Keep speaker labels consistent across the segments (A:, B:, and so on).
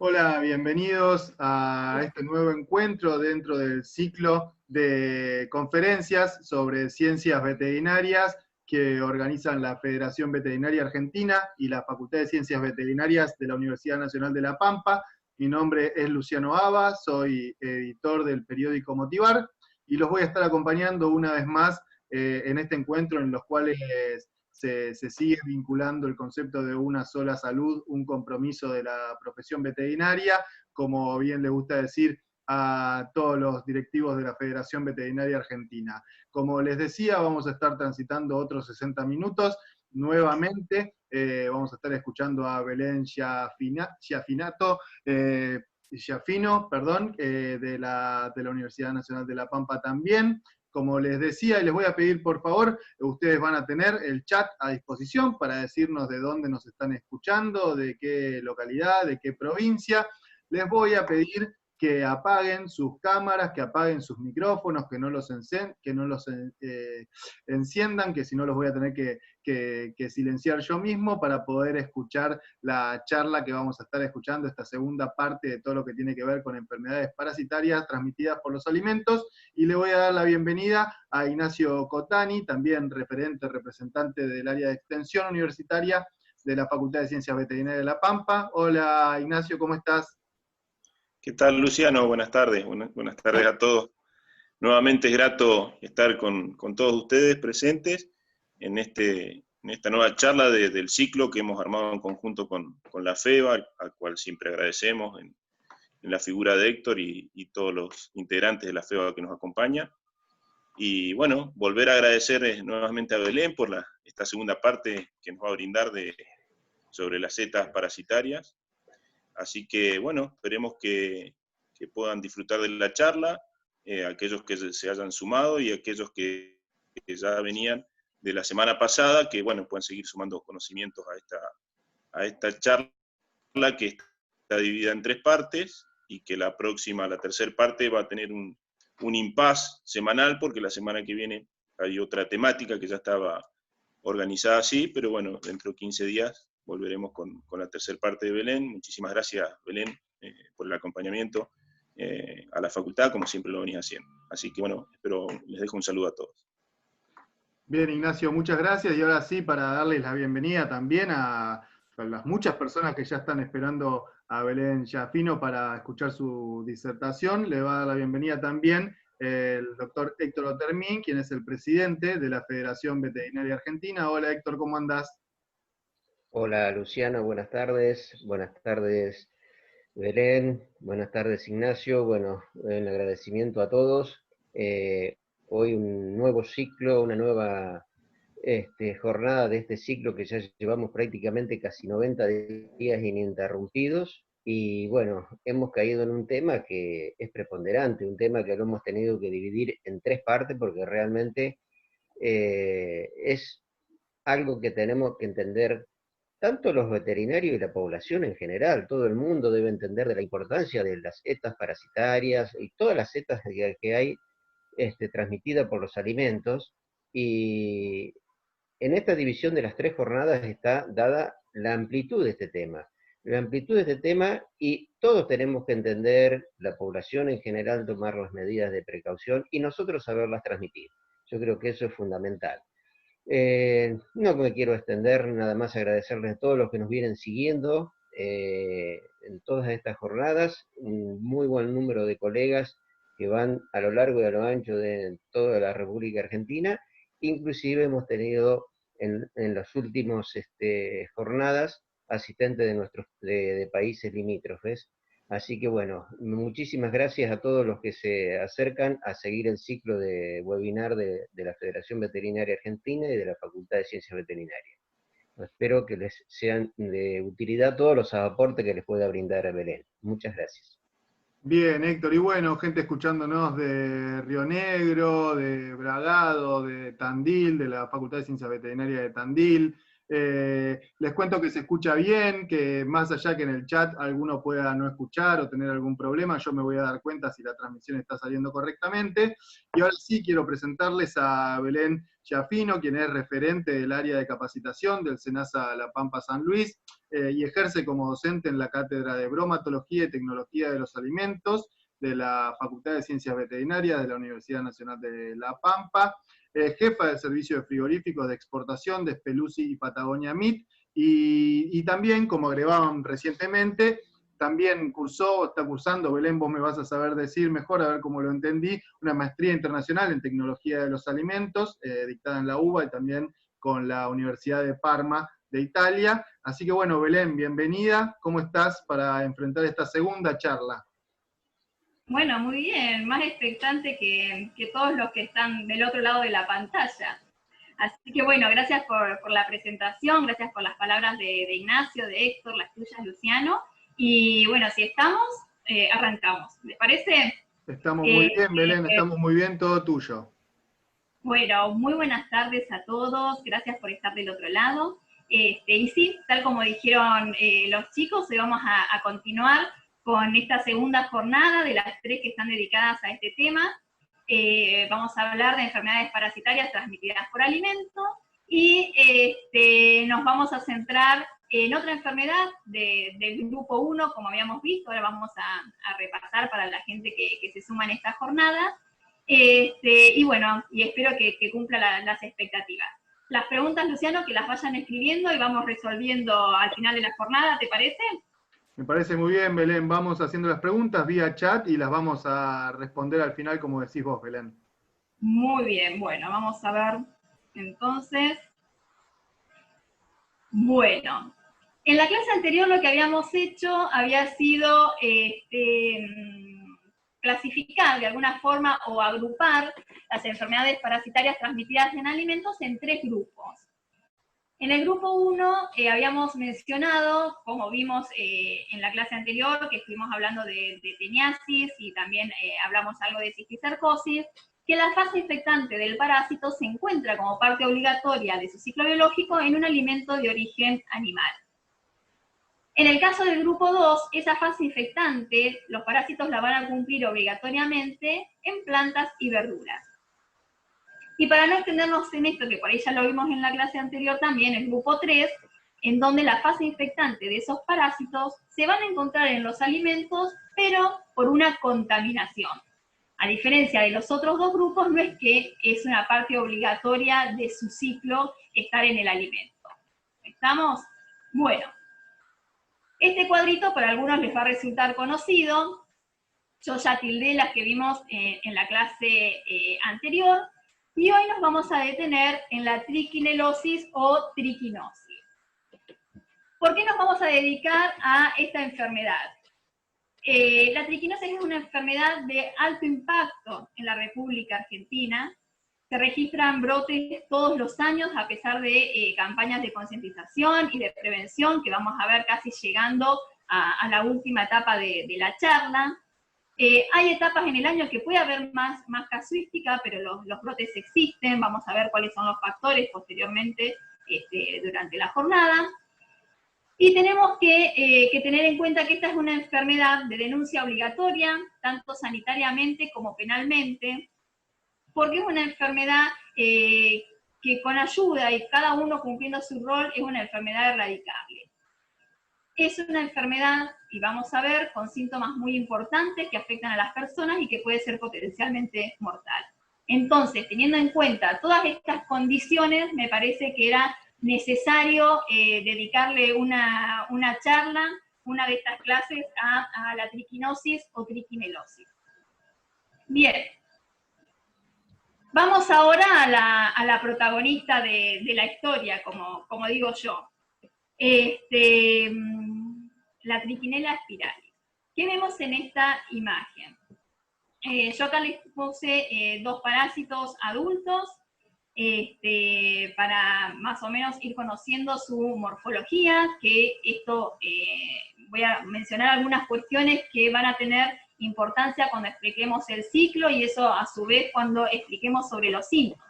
A: Hola, bienvenidos a este nuevo encuentro dentro del ciclo de conferencias sobre ciencias veterinarias que organizan la Federación Veterinaria Argentina y la Facultad de Ciencias Veterinarias de la Universidad Nacional de La Pampa. Mi nombre es Luciano Aba, soy editor del periódico Motivar y los voy a estar acompañando una vez más en este encuentro en los cuales se sigue vinculando el concepto de una sola salud, un compromiso de la profesión veterinaria, como bien le gusta decir a todos los directivos de la Federación Veterinaria Argentina. Como les decía, vamos a estar transitando otros 60 minutos. Nuevamente vamos a estar escuchando a Belén Schiaffino, de la Universidad Nacional de La Pampa también. Como les decía, y les voy a pedir por favor, ustedes van a tener el chat a disposición para decirnos de dónde nos están escuchando, de qué localidad, de qué provincia. Les voy a pedir que apaguen sus cámaras, que apaguen sus micrófonos, que no los enciendan, que si no los voy a tener que silenciar yo mismo para poder escuchar la charla que vamos a estar escuchando, esta segunda parte de todo lo que tiene que ver con enfermedades parasitarias transmitidas por los alimentos. Y le voy a dar la bienvenida a Ignacio Cotani, también representante del área de extensión universitaria de la Facultad de Ciencias Veterinarias de La Pampa. Hola Ignacio, ¿cómo estás?
B: ¿Qué tal, Luciano? Buenas tardes. Buenas tardes a todos. Nuevamente es grato estar con todos ustedes presentes en esta nueva charla del ciclo que hemos armado en conjunto con la FEVA, al cual siempre agradecemos en la figura de Héctor y todos los integrantes de la FEVA que nos acompañan. Y bueno, volver a agradecer nuevamente a Belén por esta segunda parte que nos va a brindar sobre las setas parasitarias. Así que, bueno, esperemos que puedan disfrutar de la charla, aquellos que se hayan sumado y aquellos que ya venían de la semana pasada, que, bueno, puedan seguir sumando conocimientos a esta charla que está dividida en 3 partes y que la tercera parte, va a tener un impasse semanal, porque la semana que viene hay otra temática que ya estaba organizada así, pero bueno, dentro de 15 días volveremos con la tercera parte de Belén. Muchísimas gracias, Belén, por el acompañamiento a la facultad, como siempre lo venís haciendo. Así que bueno, les dejo un saludo a todos.
A: Bien, Ignacio, muchas gracias. Y ahora sí, para darles la bienvenida también a las muchas personas que ya están esperando a Belén Schiaffino para escuchar su disertación, le va a dar la bienvenida también el doctor Héctor Otermin, quien es el presidente de la Federación Veterinaria Argentina. Hola Héctor, ¿cómo andás?
C: Hola Luciano, buenas tardes. Buenas tardes Belén, buenas tardes Ignacio. Bueno, en agradecimiento a todos. Hoy un nuevo ciclo, una nueva jornada de este ciclo que ya llevamos prácticamente casi 90 días ininterrumpidos. Y bueno, hemos caído en un tema que es preponderante, un tema que lo hemos tenido que dividir en 3 partes porque realmente es algo que tenemos que entender tanto los veterinarios y la población en general. Todo el mundo debe entender de la importancia de las setas parasitarias y todas las setas que hay transmitidas por los alimentos. Y en esta división de las 3 jornadas está dada la amplitud de este tema. La amplitud de este tema, y todos tenemos que entender, la población en general, tomar las medidas de precaución y nosotros saberlas transmitir. Yo creo que eso es fundamental. No me quiero extender, nada más agradecerles a todos los que nos vienen siguiendo en todas estas jornadas, un muy buen número de colegas que van a lo largo y a lo ancho de toda la República Argentina. Inclusive hemos tenido en las últimas jornadas asistentes de países limítrofes. Así que bueno, muchísimas gracias a todos los que se acercan a seguir el ciclo de webinar de la Federación Veterinaria Argentina y de la Facultad de Ciencias Veterinarias. Espero que les sean de utilidad todos los aportes que les pueda brindar a Belén. Muchas gracias.
A: Bien, Héctor, y bueno, gente escuchándonos de Río Negro, de Bragado, de Tandil, de la Facultad de Ciencias Veterinarias de Tandil, Les cuento que se escucha bien, que más allá que en el chat alguno pueda no escuchar o tener algún problema, yo me voy a dar cuenta si la transmisión está saliendo correctamente. Y ahora sí quiero presentarles a Belén Giafino, quien es referente del área de capacitación del SENASA La Pampa San Luis, y ejerce como docente en la Cátedra de Bromatología y Tecnología de los Alimentos de la Facultad de Ciencias Veterinarias de la Universidad Nacional de La Pampa, jefa del servicio de frigoríficos de exportación de Speluzzi y Patagonia Meat, y también, como agregaban recientemente, también está cursando, Belén, vos me vas a saber decir mejor, a ver cómo lo entendí, una maestría internacional en tecnología de los alimentos, dictada en la UBA y también con la Universidad de Parma de Italia. Así que bueno, Belén, bienvenida. ¿Cómo estás para enfrentar esta segunda charla?
D: Bueno, muy bien, más expectante que todos los que están del otro lado de la pantalla. Así que bueno, gracias por la presentación, gracias por las palabras de Ignacio, de Héctor, las tuyas, Luciano. Y bueno, si estamos, arrancamos. ¿Les parece?
A: Estamos muy bien, Belén, estamos muy bien, todo tuyo.
D: Bueno, muy buenas tardes a todos, gracias por estar del otro lado. Y sí, tal como dijeron los chicos, hoy vamos a continuar con esta segunda jornada de las 3 que están dedicadas a este tema. Vamos a hablar de enfermedades parasitarias transmitidas por alimentos, y nos vamos a centrar en otra enfermedad del grupo 1, como habíamos visto. Ahora vamos a repasar para la gente que se suma en esta jornada. Y bueno, y espero que cumpla las expectativas. Las preguntas, Luciano, que las vayan escribiendo y vamos resolviendo al final de la jornada, ¿te parece?
A: Me parece muy bien, Belén. Vamos haciendo las preguntas vía chat y las vamos a responder al final, como decís vos, Belén.
D: Muy bien, bueno, vamos a ver entonces. Bueno, en la clase anterior lo que habíamos hecho había sido clasificar de alguna forma o agrupar las enfermedades parasitarias transmitidas en alimentos en 3 grupos. En el grupo 1 habíamos mencionado, como vimos en la clase anterior, que estuvimos hablando de teniasis y también hablamos algo de cisticercosis, que la fase infectante del parásito se encuentra como parte obligatoria de su ciclo biológico en un alimento de origen animal. En el caso del grupo 2, esa fase infectante, los parásitos la van a cumplir obligatoriamente en plantas y verduras. Y para no extendernos en esto, que por ahí ya lo vimos en la clase anterior también, el grupo 3, en donde la fase infectante de esos parásitos se van a encontrar en los alimentos, pero por una contaminación. A diferencia de los otros 2 grupos, no es que es una parte obligatoria de su ciclo estar en el alimento. ¿Estamos? Bueno, este cuadrito para algunos les va a resultar conocido. Yo ya tildé las que vimos en la clase anterior, y hoy nos vamos a detener en la triquinelosis o triquinosis. ¿Por qué nos vamos a dedicar a esta enfermedad? La triquinosis es una enfermedad de alto impacto en la República Argentina. Se registran brotes todos los años a pesar de campañas de concientización y de prevención que vamos a ver casi llegando a la última etapa de la charla. Hay etapas en el año que puede haber más casuística, pero los brotes existen. Vamos a ver cuáles son los factores posteriormente durante la jornada. Y tenemos que tener en cuenta que esta es una enfermedad de denuncia obligatoria, tanto sanitariamente como penalmente, porque es una enfermedad que con ayuda y cada uno cumpliendo su rol es una enfermedad erradicable. Es una enfermedad, y vamos a ver, con síntomas muy importantes que afectan a las personas y que puede ser potencialmente mortal. Entonces, teniendo en cuenta todas estas condiciones, me parece que era necesario dedicarle una charla, una de estas clases, a la triquinosis o triquinelosis. Bien. Vamos ahora a la protagonista de la historia, como digo yo. La Trichinella spiralis. ¿Qué vemos en esta imagen? Yo acá les puse 2 parásitos adultos, para más o menos ir conociendo su morfología, que esto voy a mencionar algunas cuestiones que van a tener importancia cuando expliquemos el ciclo, y eso a su vez cuando expliquemos sobre los síntomas.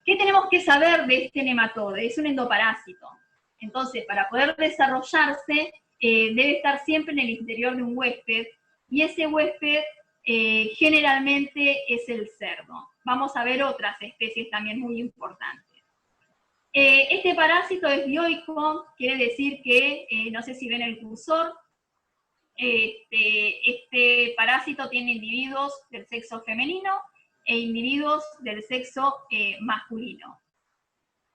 D: ¿Qué tenemos que saber de este nematode? Es un endoparásito. Entonces, para poder desarrollarse, debe estar siempre en el interior de un huésped, y ese huésped generalmente es el cerdo. Vamos a ver otras especies también muy importantes. Este parásito es dioico, quiere decir que, no sé si ven el cursor, este parásito tiene individuos del sexo femenino e individuos del sexo masculino.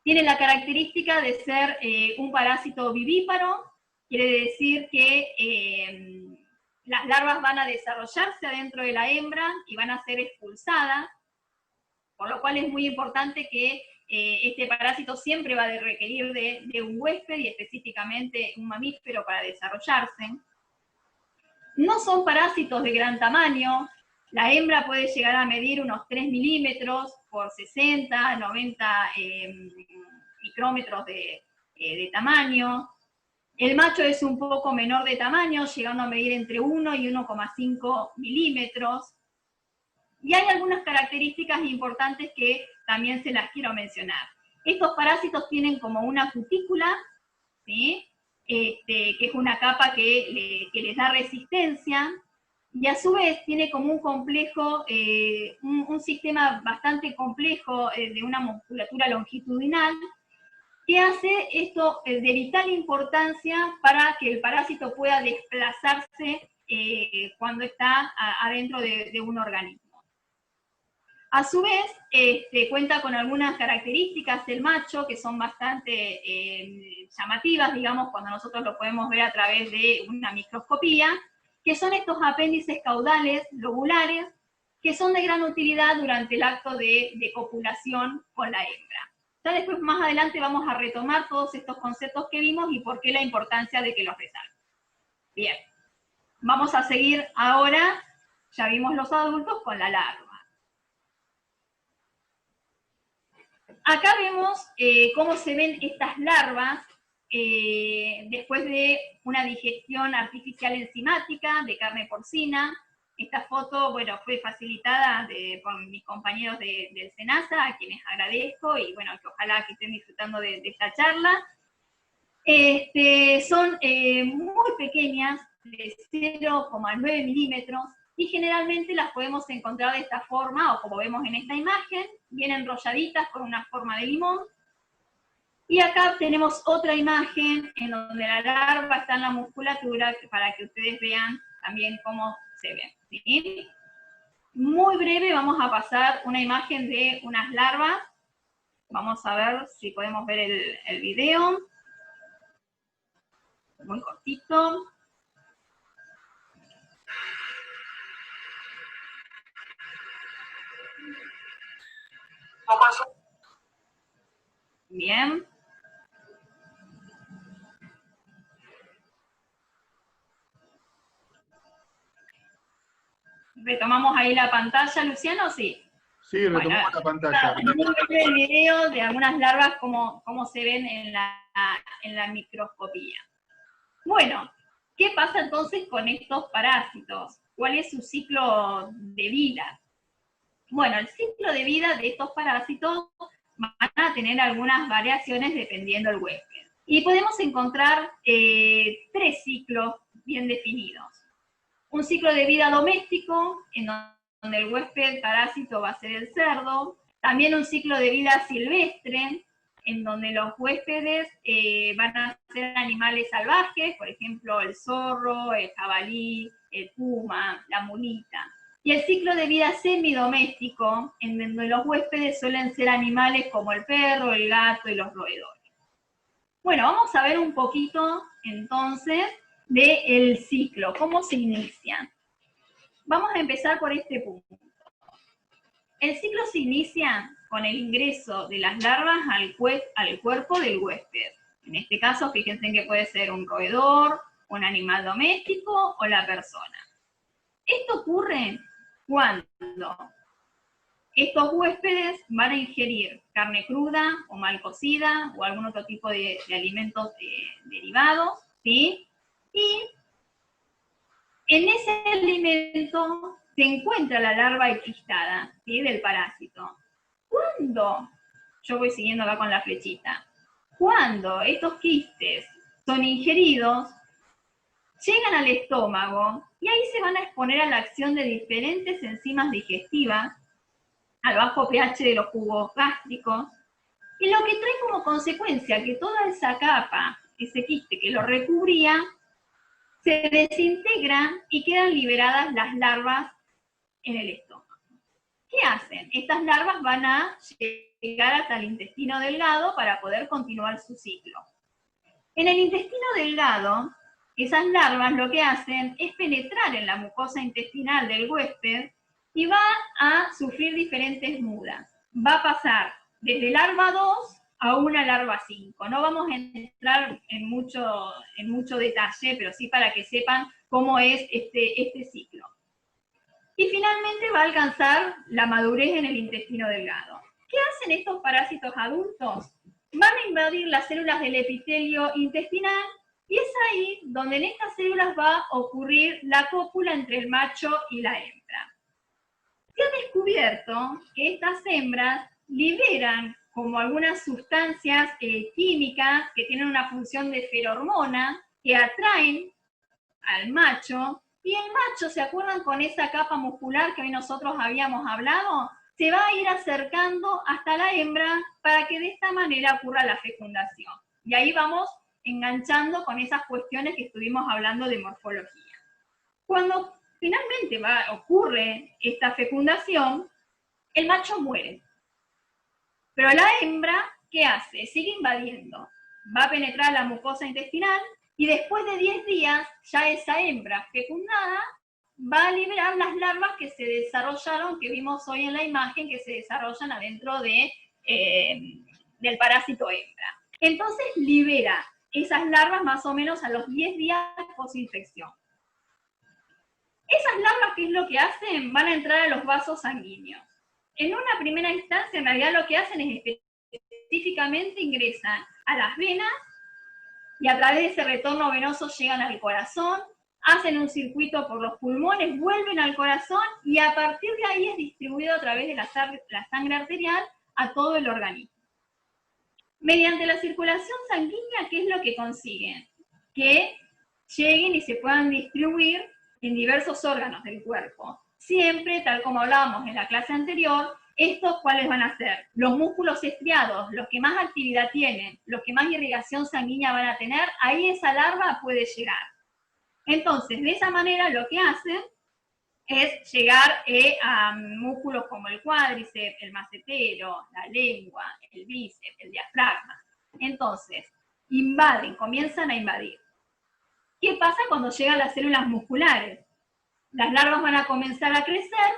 D: Tiene la característica de ser un parásito vivíparo, quiere decir que las larvas van a desarrollarse adentro de la hembra y van a ser expulsadas, por lo cual es muy importante que este parásito siempre va a requerir de un huésped y específicamente un mamífero para desarrollarse. No son parásitos de gran tamaño. La hembra puede llegar a medir unos 3 milímetros por 60, 90 micrómetros de tamaño. El macho es un poco menor de tamaño, llegando a medir entre 1 y 1,5 milímetros. Y hay algunas características importantes que también se las quiero mencionar. Estos parásitos tienen como una cutícula, ¿sí? Que es una capa que les da resistencia, y a su vez tiene como un complejo, un sistema bastante complejo de una musculatura longitudinal, que hace esto de vital importancia para que el parásito pueda desplazarse cuando está adentro de un organismo. A su vez, cuenta con algunas características del macho que son bastante llamativas, digamos, cuando nosotros lo podemos ver a través de una microscopía, que son estos apéndices caudales lobulares, que son de gran utilidad durante el acto de copulación con la hembra. Ya después, más adelante, vamos a retomar todos estos conceptos que vimos y por qué la importancia de que los resalten. Bien, vamos a seguir ahora, ya vimos los adultos, con la larva. Acá vemos cómo se ven estas larvas después de una digestión artificial enzimática de carne porcina. Esta foto, bueno, fue facilitada por mis compañeros del SENASA, a quienes agradezco, y bueno, que ojalá que estén disfrutando de esta charla. Son muy pequeñas, de 0,9 milímetros, y generalmente las podemos encontrar de esta forma, o como vemos en esta imagen, bien enrolladitas con una forma de limón. Y acá tenemos otra imagen en donde la larva está en la musculatura, para que ustedes vean también cómo se ve, ¿sí? Muy breve vamos a pasar una imagen de unas larvas. Vamos a ver si podemos ver el video. Muy cortito. Bien. ¿Retomamos ahí la pantalla, Luciano? Sí.
A: Sí, retomamos la pantalla.
D: Vamos a ver el video de algunas larvas cómo se ven en la microscopía. Bueno, ¿qué pasa entonces con estos parásitos? ¿Cuál es su ciclo de vida? Bueno, el ciclo de vida de estos parásitos van a tener algunas variaciones dependiendo del huésped. Y podemos encontrar 3 ciclos bien definidos. Un ciclo de vida doméstico, en donde el huésped parásito va a ser el cerdo. También un ciclo de vida silvestre, en donde los huéspedes van a ser animales salvajes, por ejemplo, el zorro, el jabalí, el puma, la mulita. Y el ciclo de vida semidoméstico, en donde los huéspedes suelen ser animales como el perro, el gato y los roedores. Bueno, vamos a ver un poquito, entonces, del ciclo, cómo se inicia. Vamos a empezar por este punto. El ciclo se inicia con el ingreso de las larvas al cuerpo del huésped. En este caso, fíjense que puede ser un roedor, un animal doméstico o la persona. Esto ocurre cuando estos huéspedes van a ingerir carne cruda o mal cocida o algún otro tipo de alimentos derivados, ¿sí? Y en ese alimento se encuentra la larva enquistada, ¿sí?, del parásito. Cuando yo voy siguiendo acá con la flechita. Cuando estos quistes son ingeridos, llegan al estómago y ahí se van a exponer a la acción de diferentes enzimas digestivas, al bajo pH de los jugos gástricos, y lo que trae como consecuencia que toda esa capa, ese quiste que lo recubría, se desintegra y quedan liberadas las larvas en el estómago. ¿Qué hacen? Estas larvas van a llegar hasta el intestino delgado para poder continuar su ciclo. En el intestino delgado, esas larvas lo que hacen es penetrar en la mucosa intestinal del huésped y va a sufrir diferentes mudas. Va a pasar desde larva 2 a una larva 5. No vamos a entrar en mucho detalle, pero sí para que sepan cómo es este ciclo. Y finalmente va a alcanzar la madurez en el intestino delgado. ¿Qué hacen estos parásitos adultos? Van a invadir las células del epitelio intestinal y es ahí donde en estas células va a ocurrir la cópula entre el macho y la hembra. Se ha descubierto que estas hembras liberan como algunas sustancias químicas que tienen una función de ferormona, que atraen al macho, y el macho, ¿se acuerdan con esa capa muscular que hoy nosotros habíamos hablado? Se va a ir acercando hasta la hembra para que de esta manera ocurra la fecundación. Y ahí vamos enganchando con esas cuestiones que estuvimos hablando de morfología. Cuando finalmente ocurre esta fecundación, el macho muere. Pero la hembra, ¿qué hace? Sigue invadiendo. Va a penetrar la mucosa intestinal y después de 10 días, ya esa hembra fecundada va a liberar las larvas que se desarrollaron, que vimos hoy en la imagen, que se desarrollan adentro del parásito hembra. Entonces libera esas larvas más o menos a los 10 días post-infección. Esas larvas, ¿qué es lo que hacen? Van a entrar a los vasos sanguíneos. En una primera instancia, en realidad lo que hacen es específicamente ingresan a las venas y a través de ese retorno venoso llegan al corazón, hacen un circuito por los pulmones, vuelven al corazón y a partir de ahí es distribuido a través de la sangre arterial a todo el organismo. Mediante la circulación sanguínea, ¿qué es lo que consiguen? Que lleguen y se puedan distribuir en diversos órganos del cuerpo. Siempre, tal como hablábamos en la clase anterior, ¿estos cuáles van a ser? Los músculos estriados, los que más actividad tienen, los que más irrigación sanguínea van a tener, ahí esa larva puede llegar. Entonces, de esa manera lo que hacen es llegar a músculos como el cuádriceps, el macetero, la lengua, el bíceps, el diafragma. Entonces, invaden, comienzan a invadir. ¿Qué pasa cuando llegan las células musculares? Las larvas van a comenzar a crecer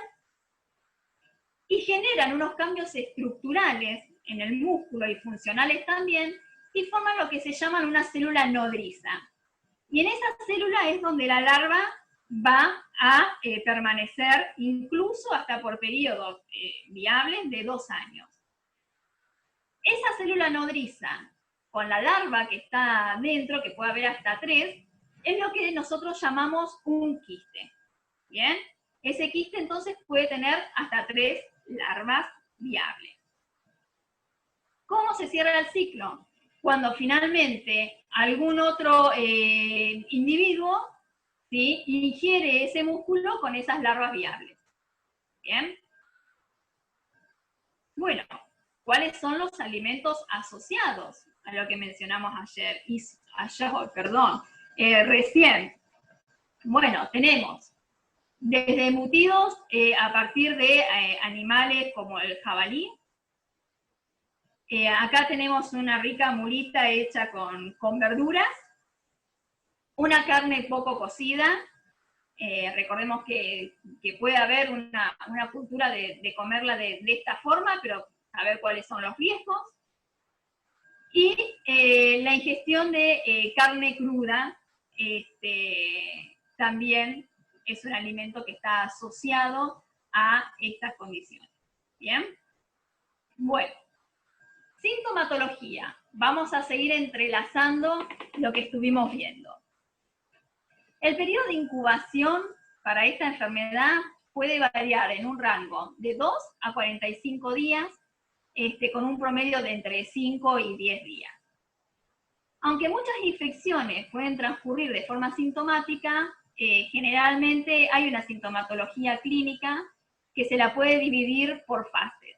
D: y generan unos cambios estructurales en el músculo y funcionales también, y forman lo que se llama una célula nodriza. Y en esa célula es donde la larva va a permanecer incluso hasta por periodos viables de 2 años. Esa célula nodriza, con la larva que está dentro, que puede haber hasta 3, es lo que nosotros llamamos un quiste. ¿Bien? Ese quiste entonces puede tener hasta 3 larvas viables. ¿Cómo se cierra el ciclo? Cuando finalmente algún otro individuo, ¿sí?, ingiere ese músculo con esas larvas viables. ¿Bien? Bueno, ¿cuáles son los alimentos asociados a lo que mencionamos recién? Bueno, tenemos desde embutidos a partir de animales como el jabalí. Acá tenemos una rica mulita hecha con verduras, una carne poco cocida. Recordemos que puede haber una cultura de comerla de esta forma, pero saber cuáles son los riesgos. Y la ingestión de carne cruda también es un alimento que está asociado a estas condiciones. ¿Bien? Bueno, sintomatología. Vamos a seguir entrelazando lo que estuvimos viendo. El periodo de incubación para esta enfermedad puede variar en un rango de 2 a 45 días, con un promedio de entre 5 y 10 días. Aunque muchas infecciones pueden transcurrir de forma sintomática, generalmente hay una sintomatología clínica que se la puede dividir por fases.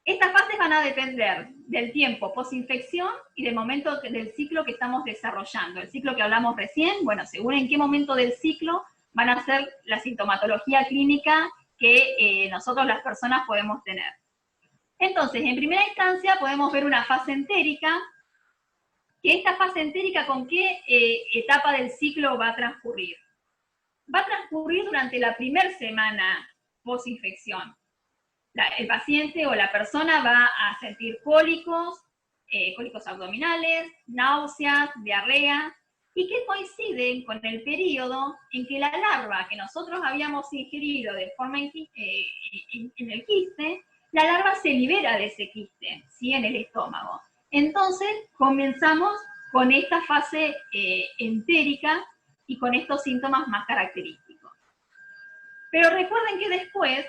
D: Estas fases van a depender del tiempo posinfección y del momento del ciclo que estamos desarrollando. El ciclo que hablamos recién, bueno, según en qué momento del ciclo van a ser la sintomatología clínica que nosotros las personas podemos tener. Entonces, en primera instancia podemos ver una fase entérica, que esta fase entérica, ¿con qué etapa del ciclo va a transcurrir? Va a transcurrir durante la primera semana posinfección. El paciente o la persona va a sentir cólicos, cólicos abdominales, náuseas, diarrea, y que coinciden con el periodo en que la larva que nosotros habíamos ingerido de forma en el quiste, la larva se libera de ese quiste, ¿sí? En el estómago. Entonces comenzamos con esta fase entérica y con estos síntomas más característicos. Pero recuerden que después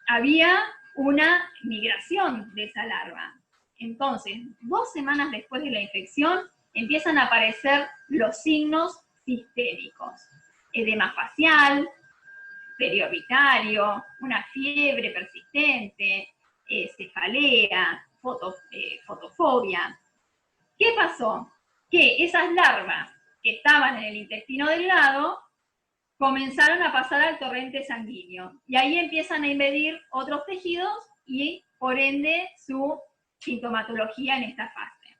D: había una migración de esa larva. Entonces, 2 semanas después de la infección, empiezan a aparecer los signos sistémicos. Edema facial, periorbitario, una fiebre persistente, cefalea, fotofobia. ¿Qué pasó? Que esas larvas que estaban en el intestino delgado comenzaron a pasar al torrente sanguíneo. Y ahí empiezan a invadir otros tejidos y, por ende, su sintomatología en esta fase.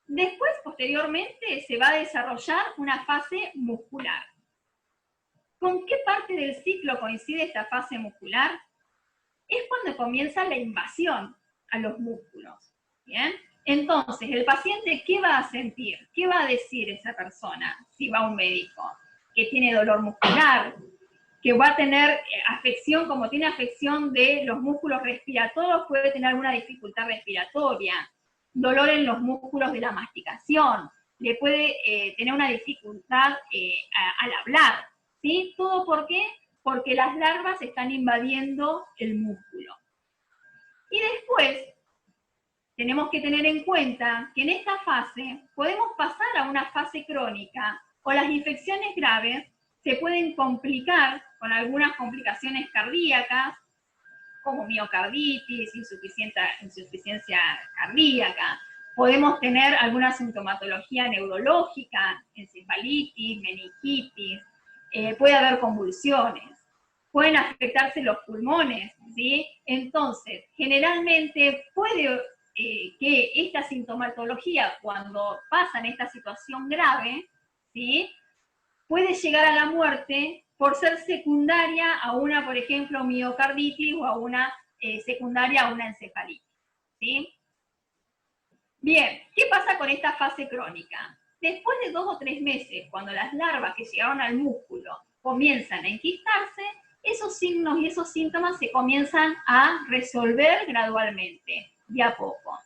D: Después, posteriormente, se va a desarrollar una fase muscular. ¿Con qué parte del ciclo coincide esta fase muscular? Es cuando comienza la invasión a los músculos. ¿Bien? Entonces, el paciente, ¿qué va a sentir? ¿Qué va a decir esa persona si va a un médico? Que tiene dolor muscular, que va a tener afección, como tiene afección de los músculos respiratorios, puede tener alguna dificultad respiratoria, dolor en los músculos de la masticación, le puede tener una dificultad al hablar, ¿sí? ¿Todo por qué? Porque las larvas están invadiendo el músculo. Y después, tenemos que tener en cuenta que en esta fase podemos pasar a una fase crónica, o las infecciones graves se pueden complicar con algunas complicaciones cardíacas, como miocarditis, insuficiencia cardíaca. Podemos tener alguna sintomatología neurológica, encefalitis, meningitis, puede haber convulsiones, pueden afectarse los pulmones, ¿sí? Entonces, generalmente puede que esta sintomatología, cuando pasa en esta situación grave, ¿sí? Puede llegar a la muerte por ser secundaria a una, por ejemplo, miocarditis o a una secundaria a una encefalitis, ¿sí? Bien, ¿qué pasa con esta fase crónica? Después de 2 o 3 meses, cuando las larvas que llegaron al músculo comienzan a enquistarse, esos signos y esos síntomas se comienzan a resolver gradualmente, de a poco.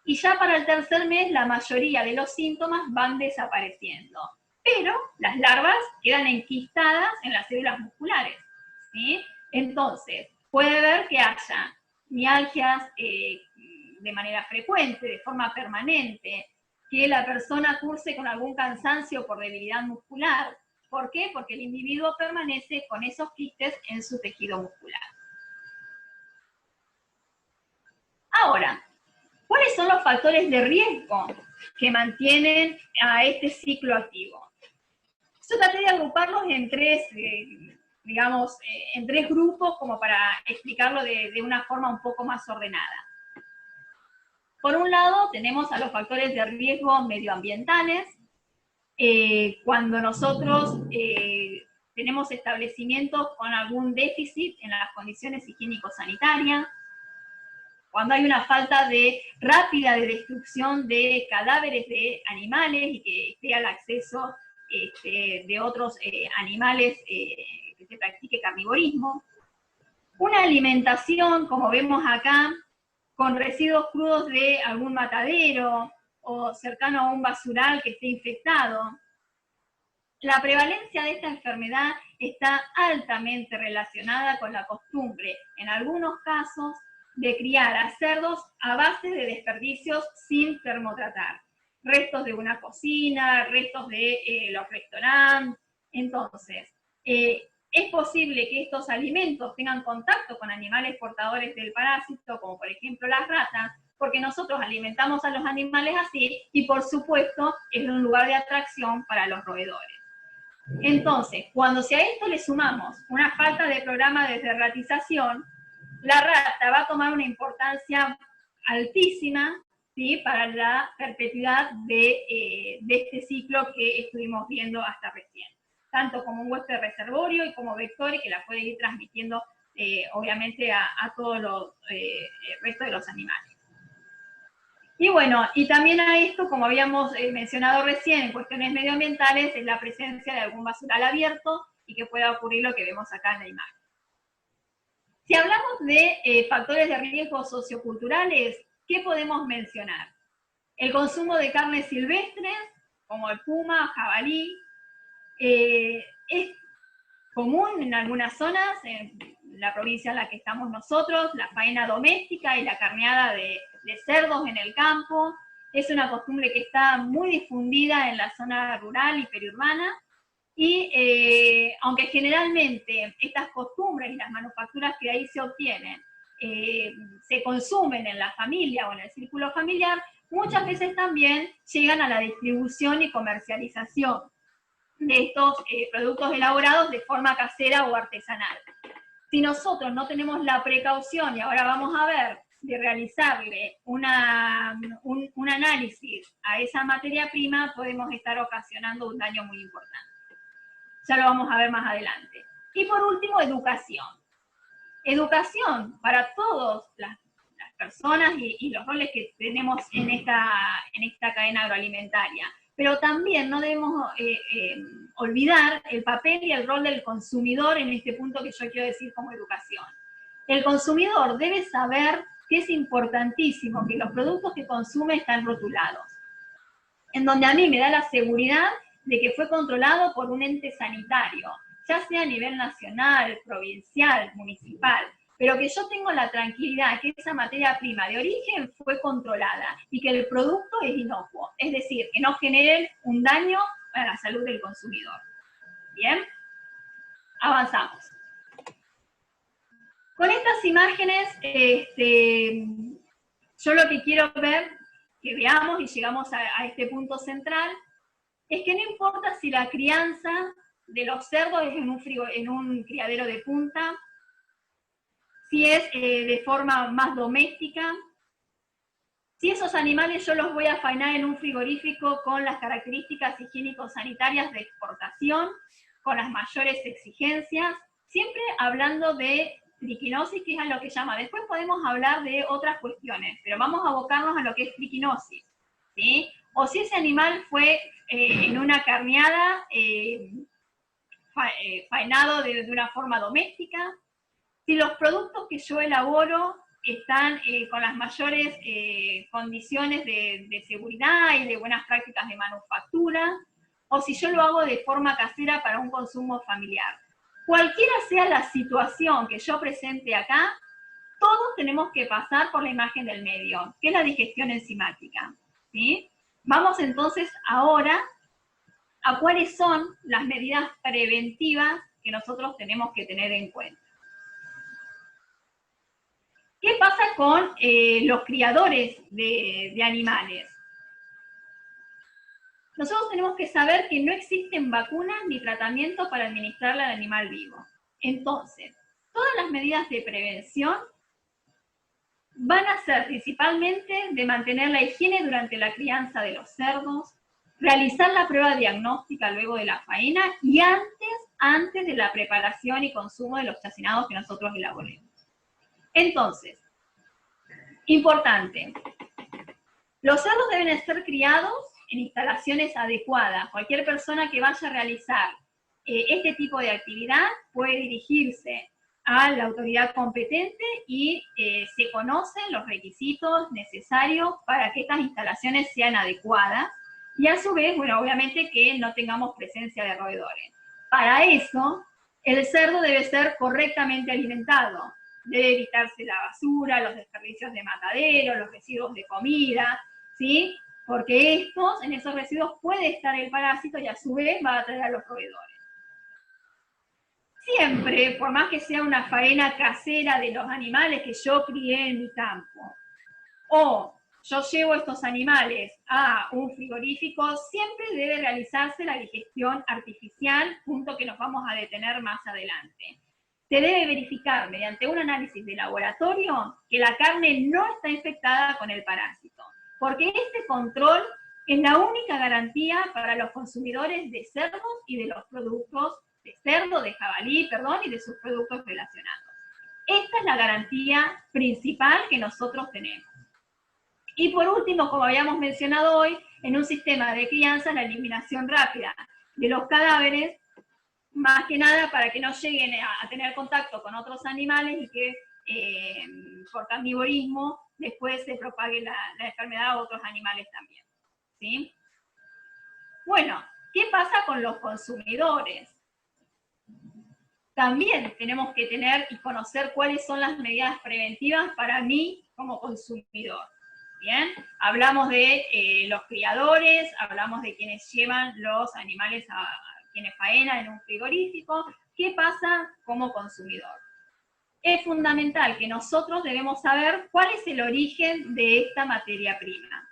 D: Y ya para el 3er mes, la mayoría de los síntomas van desapareciendo. Pero las larvas quedan enquistadas en las células musculares, ¿sí? Entonces, puede haber que haya mialgias de manera frecuente, de forma permanente, que la persona curse con algún cansancio por debilidad muscular. ¿Por qué? Porque el individuo permanece con esos quistes en su tejido muscular. Ahora, ¿cuáles son los factores de riesgo que mantienen a este ciclo activo? Yo traté de agruparlos en 3, digamos, en 3 grupos como para explicarlo de una forma un poco más ordenada. Por un lado, tenemos a los factores de riesgo medioambientales, cuando nosotros tenemos establecimientos con algún déficit en las condiciones higiénico-sanitarias, cuando hay una falta rápida de destrucción de cadáveres de animales y que esté al acceso de otros animales que se practique carnivorismo, una alimentación, como vemos acá, con residuos crudos de algún matadero o cercano a un basural que esté infectado, La prevalencia de esta enfermedad está altamente relacionada con la costumbre, en algunos casos, de criar a cerdos a base de desperdicios sin termotratar. Restos de una cocina, restos de los restaurantes. Entonces, es posible que estos alimentos tengan contacto con animales portadores del parásito, como por ejemplo las ratas, porque nosotros alimentamos a los animales así, y por supuesto es un lugar de atracción para los roedores. Entonces, cuando si a esto le sumamos una falta de programa de derratización, la rata va a tomar una importancia altísima, ¿sí?, para la perpetuidad de este ciclo que estuvimos viendo hasta recién, tanto como un huésped reservorio y como vector, y que la puede ir transmitiendo obviamente a todos los restos de los animales. Y bueno, y también a esto, como habíamos mencionado recién en cuestiones medioambientales, es la presencia de algún basural abierto y que pueda ocurrir lo que vemos acá en la imagen. Si hablamos de factores de riesgo socioculturales, ¿qué podemos mencionar? El consumo de carnes silvestres, como el puma, jabalí, es común en algunas zonas, en la provincia en la que estamos nosotros, la faena doméstica y la carneada de cerdos en el campo. Es una costumbre que está muy difundida en la zona rural y periurbana, y aunque generalmente estas costumbres y las manufacturas que de ahí se obtienen se consumen en la familia o en el círculo familiar, muchas veces también llegan a la distribución y comercialización de estos productos elaborados de forma casera o artesanal. Si nosotros no tenemos la precaución, y ahora vamos a ver, de realizarle un análisis a esa materia prima, podemos estar ocasionando un daño muy importante. Ya lo vamos a ver más adelante. Y por último, educación. Educación para todas las personas y los roles que tenemos en esta cadena agroalimentaria. Pero también no debemos olvidar el papel y el rol del consumidor en este punto que yo quiero decir como educación. El consumidor debe saber que es importantísimo que los productos que consume están rotulados, en donde a mí me da la seguridad de que fue controlado por un ente sanitario, ya sea a nivel nacional, provincial, municipal, pero que yo tengo la tranquilidad que esa materia prima de origen fue controlada y que el producto es inocuo, es decir, que no genere un daño a la salud del consumidor. Bien, avanzamos. Con estas imágenes, yo lo que quiero ver, que veamos y llegamos a este punto central, es que no importa si la crianza de los cerdos es en un criadero de punta, si es de forma más doméstica, si esos animales yo los voy a faenar en un frigorífico con las características higiénico-sanitarias de exportación, con las mayores exigencias, siempre hablando de triquinosis, que es a lo que llama. Después podemos hablar de otras cuestiones, pero vamos a abocarnos a lo que es triquinosis, ¿sí? O si ese animal fue en una carneada faenado de una forma doméstica, si los productos que yo elaboro están con las mayores condiciones de seguridad y de buenas prácticas de manufactura, o si yo lo hago de forma casera para un consumo familiar. Cualquiera sea la situación que yo presente acá, todos tenemos que pasar por la imagen del medio, que es la digestión enzimática, ¿sí? Vamos entonces ahora a cuáles son las medidas preventivas que nosotros tenemos que tener en cuenta. ¿Qué pasa con los criadores de animales? Nosotros tenemos que saber que no existen vacunas ni tratamientos para administrarle al animal vivo. Entonces, todas las medidas de prevención van a ser principalmente de mantener la higiene durante la crianza de los cerdos, realizar la prueba diagnóstica luego de la faena y antes de la preparación y consumo de los chacinados que nosotros elaboremos. Entonces, importante, los cerdos deben ser criados en instalaciones adecuadas. Cualquier persona que vaya a realizar este tipo de actividad puede dirigirse a la autoridad competente y se conocen los requisitos necesarios para que estas instalaciones sean adecuadas. y a su vez, bueno, obviamente que no tengamos presencia de roedores. Para eso, el cerdo debe ser correctamente alimentado. Debe evitarse la basura, los desperdicios de matadero, los residuos de comida, ¿sí? Porque en esos residuos puede estar el parásito y a su vez va a atraer a los roedores. Siempre, por más que sea una faena casera de los animales que yo crié en mi campo, o yo llevo estos animales a un frigorífico, siempre debe realizarse la digestión artificial, punto que nos vamos a detener más adelante. Se debe verificar mediante un análisis de laboratorio que la carne no está infectada con el parásito, porque este control es la única garantía para los consumidores de cerdos y de los productos de cerdo, de jabalí, perdón, y de sus productos relacionados. Esta es la garantía principal que nosotros tenemos. Y por último, como habíamos mencionado hoy, en un sistema de crianza, la eliminación rápida de los cadáveres, más que nada para que no lleguen a tener contacto con otros animales y que por carnivorismo después se propague la enfermedad a otros animales también, ¿sí? Bueno, ¿qué pasa con los consumidores? También tenemos que tener y conocer cuáles son las medidas preventivas para mí como consumidor. Bien, hablamos de los criadores, hablamos de quienes llevan los animales a quienes faenan en un frigorífico. ¿Qué pasa como consumidor? Es fundamental que nosotros debemos saber cuál es el origen de esta materia prima.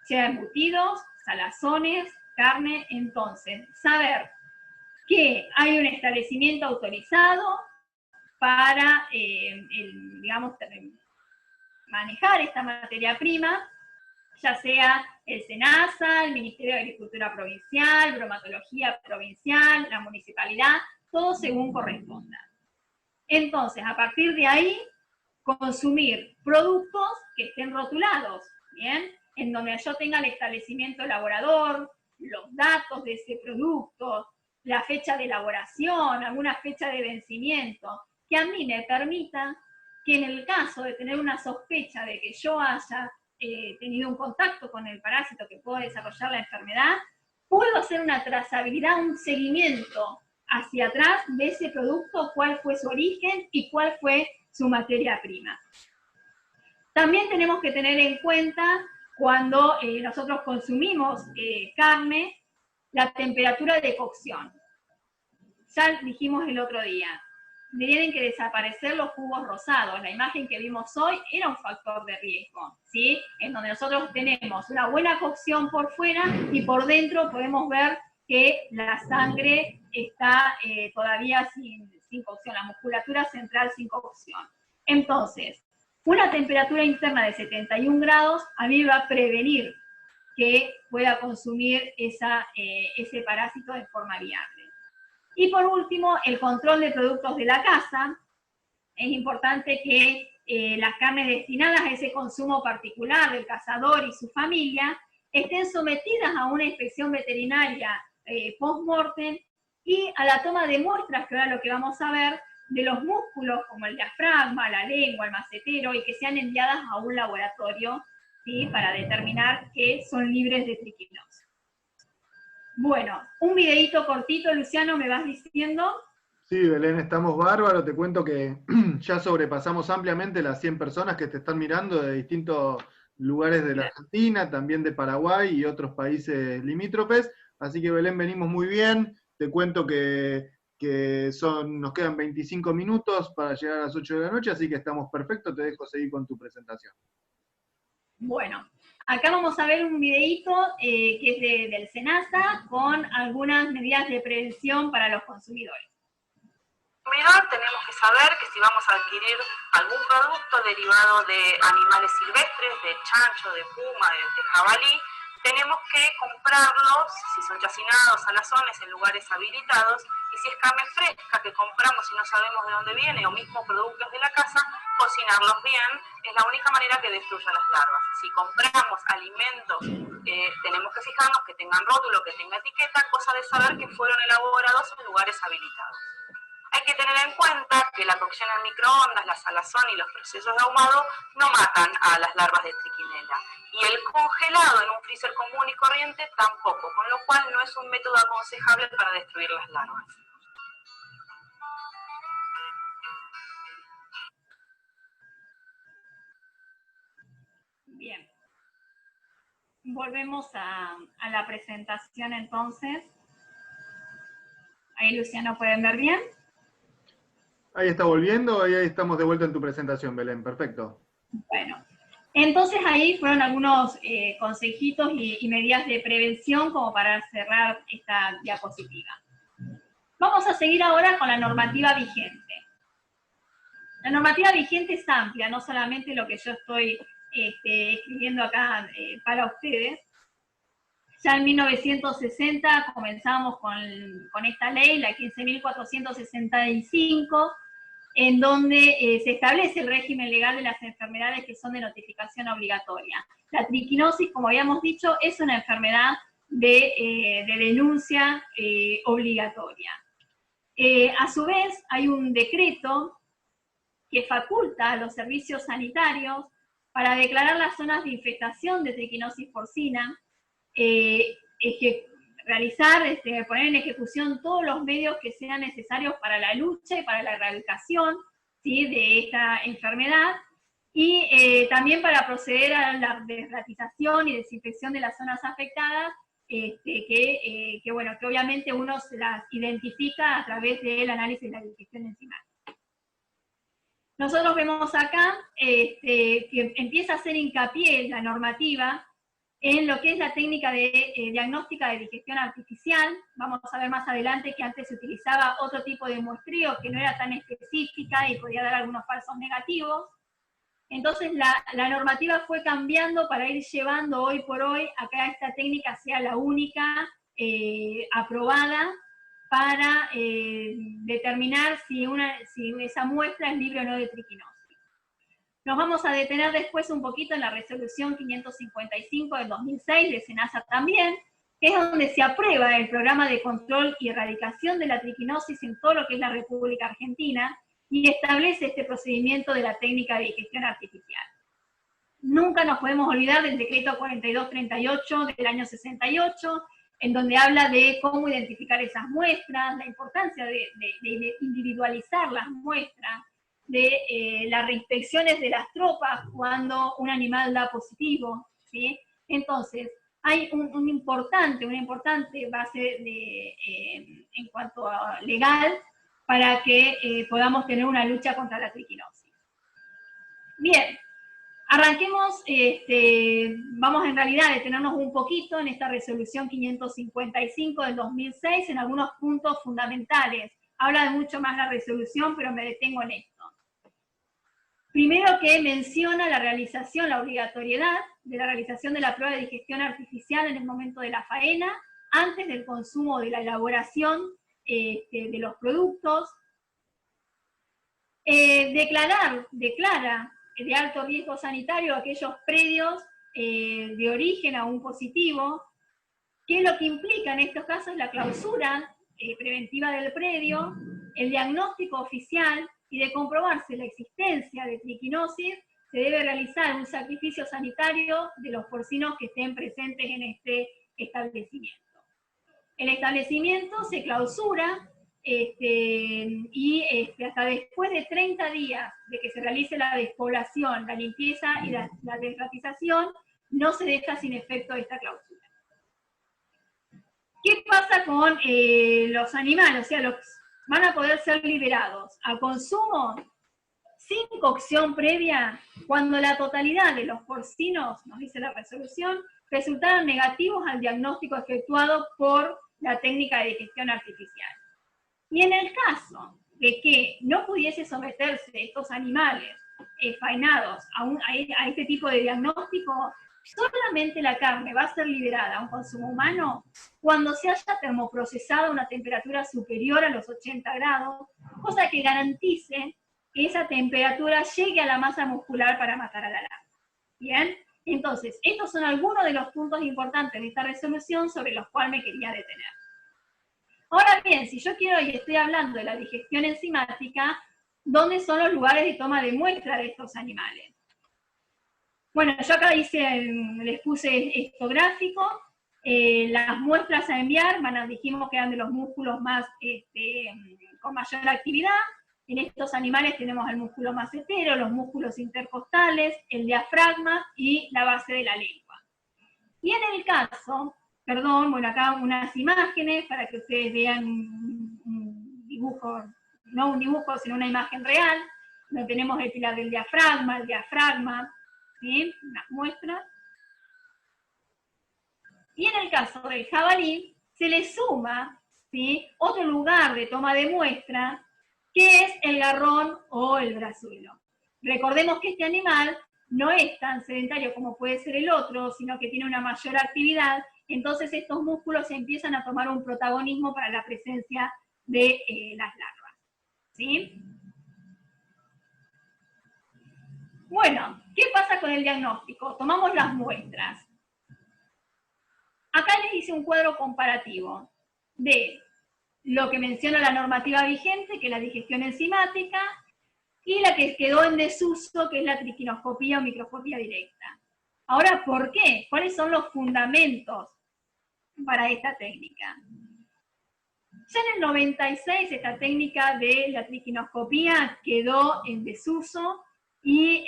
D: Sea embutidos, salazones, carne, entonces, saber que hay un establecimiento autorizado para, digamos, manejar esta materia prima, ya sea el SENASA, el Ministerio de Agricultura Provincial, Bromatología Provincial, la municipalidad, todo según corresponda. Entonces, a partir de ahí, consumir productos que estén rotulados, ¿bien? En donde yo tenga el establecimiento elaborador, los datos de ese producto, la fecha de elaboración, alguna fecha de vencimiento, que a mí me permita que en el caso de tener una sospecha de que yo haya tenido un contacto con el parásito que pueda desarrollar la enfermedad, puedo hacer una trazabilidad, un seguimiento hacia atrás de ese producto, cuál fue su origen y cuál fue su materia prima. También tenemos que tener en cuenta cuando nosotros consumimos carne, la temperatura de cocción. Ya dijimos el otro día, tienen que desaparecer los jugos rosados. La imagen que vimos hoy era un factor de riesgo, ¿sí? En donde nosotros tenemos una buena cocción por fuera y por dentro podemos ver que la sangre está todavía sin cocción, la musculatura central sin cocción. Entonces, una temperatura interna de 71 grados a mí me va a prevenir que pueda consumir ese parásito de forma viable. Y por último, el control de productos de la casa. Es importante que las carnes destinadas a ese consumo particular del cazador y su familia estén sometidas a una inspección veterinaria post-mortem y a la toma de muestras, que ahora lo que vamos a ver, de los músculos como el diafragma, la lengua, el macetero, y que sean enviadas a un laboratorio, ¿sí? Para determinar que son libres de triquinosis. Bueno, un videíto cortito, Luciano, ¿me vas diciendo?
A: Sí, Belén, estamos bárbaros. Te cuento que ya sobrepasamos ampliamente las 100 personas que te están mirando de distintos lugares de la Argentina, también de Paraguay y otros países limítrofes. Así que, Belén, venimos muy bien. Te cuento que nos quedan 25 minutos para llegar a las 8 de la noche, así que estamos perfectos. Te dejo seguir con tu presentación.
D: Bueno, acá vamos a ver un videíto que es del SENASA con algunas medidas de prevención para los consumidores.
E: Tenemos que saber que si vamos a adquirir algún producto derivado de animales silvestres, de chancho, de puma, de jabalí, tenemos que comprarlos, si son chacinados, salazones, en lugares habilitados, y si es carne fresca que compramos y no sabemos de dónde viene, o mismo productos de la casa, cocinarlos bien, es la única manera que destruya las larvas. Si compramos alimentos, tenemos que fijarnos que tengan rótulo, que tenga etiqueta, cosa de saber que fueron elaborados en lugares habilitados. Hay que tener en cuenta que la cocción en microondas, la salazón y los procesos de ahumado no matan a las larvas de triquinela. Y el congelado en un freezer común y corriente tampoco, con lo cual no es un método aconsejable para destruir las larvas.
D: Bien. Volvemos a la presentación entonces. Ahí, Luciano, ¿pueden ver bien?
A: Ahí está volviendo y ahí estamos de vuelta en tu presentación, Belén. Perfecto.
D: Bueno, entonces ahí fueron algunos consejitos y medidas de prevención como para cerrar esta diapositiva. Vamos a seguir ahora con la normativa vigente. La normativa vigente es amplia, no solamente lo que yo estoy escribiendo acá para ustedes. Ya en 1960 comenzamos con esta ley, la 15.465, en donde se establece el régimen legal de las enfermedades que son de notificación obligatoria. La triquinosis, como habíamos dicho, es una enfermedad de denuncia obligatoria. A su vez, hay un decreto que faculta a los servicios sanitarios para declarar las zonas de infestación de triquinosis porcina, poner en ejecución todos los medios que sean necesarios para la lucha y para la erradicación, ¿sí?, de esta enfermedad, y también para proceder a la desratización y desinfección de las zonas afectadas, que obviamente uno se las identifica a través del análisis de la digestión enzimática. Nosotros vemos acá que empieza a hacer hincapié la normativa en lo que es la técnica de diagnóstica de digestión artificial. Vamos a ver más adelante que antes se utilizaba otro tipo de muestreo que no era tan específica y podía dar algunos falsos negativos. Entonces la normativa fue cambiando para ir llevando hoy por hoy a que esta técnica sea la única aprobada para determinar si esa muestra es libre o no de triquinosis. Nos vamos a detener después un poquito en la resolución 555 del 2006 de SENASA también, que es donde se aprueba el programa de control y erradicación de la triquinosis en todo lo que es la República Argentina, y establece este procedimiento de la técnica de digestión artificial. Nunca nos podemos olvidar del decreto 4238 del año 68, en donde habla de cómo identificar esas muestras, la importancia de individualizar las muestras, de las reinspecciones de las tropas cuando un animal da positivo, ¿sí? Entonces, hay una importante base en cuanto a legal para que podamos tener una lucha contra la triquinosis. Bien, arranquemos, vamos en realidad a detenernos un poquito en esta resolución 555 del 2006 en algunos puntos fundamentales. Habla de mucho más la resolución, pero me detengo en esto. Primero, que menciona la obligatoriedad de la realización de la prueba de digestión artificial en el momento de la faena, antes del consumo o de la elaboración de los productos. Declara de alto riesgo sanitario aquellos predios de origen a un positivo, que es lo que implica en estos casos la clausura preventiva del predio, el diagnóstico oficial, y de comprobarse la existencia de triquinosis, se debe realizar un sacrificio sanitario de los porcinos que estén presentes en este establecimiento. El establecimiento se clausura y hasta después de 30 días de que se realice la despoblación, la limpieza y la desratización, no se deja sin efecto esta clausura. ¿Qué pasa con los animales? O sea, van a poder ser liberados a consumo sin cocción previa cuando la totalidad de los porcinos, nos dice la resolución, resultaron negativos al diagnóstico efectuado por la técnica de digestión artificial. Y en el caso de que no pudiese someterse estos animales faenados a este tipo de diagnóstico, solamente la carne va a ser liberada a un consumo humano cuando se haya termoprocesado a una temperatura superior a los 80 grados, cosa que garantice que esa temperatura llegue a la masa muscular para matar a la larva. ¿Bien? Entonces, estos son algunos de los puntos importantes de esta resolución sobre los cuales me quería detener. Ahora bien, si yo quiero y estoy hablando de la digestión enzimática, ¿dónde son los lugares de toma de muestra de estos animales? Bueno, yo acá les puse esto gráfico. Las muestras a enviar, dijimos que eran de los músculos más con mayor actividad. En estos animales tenemos el músculo macetero, los músculos intercostales, el diafragma y la base de la lengua. Y en el caso, bueno, acá unas imágenes para que ustedes vean un dibujo, no un dibujo, sino una imagen real, donde tenemos el pilar del diafragma, ¿sí? Unas muestras. Y en el caso del jabalí, se le suma, ¿sí?, otro lugar de toma de muestra, que es el garrón o el brazuelo. Recordemos que este animal no es tan sedentario como puede ser el otro, sino que tiene una mayor actividad, entonces estos músculos empiezan a tomar un protagonismo para la presencia de las larvas, ¿sí? Bueno, ¿qué pasa con el diagnóstico? Tomamos las muestras. Acá les hice un cuadro comparativo de lo que menciona la normativa vigente, que es la digestión enzimática, y la que quedó en desuso, que es la triquinoscopía o microscopía directa. Ahora, ¿por qué? ¿Cuáles son los fundamentos para esta técnica? Ya en el 96 esta técnica de la triquinoscopía quedó en desuso, y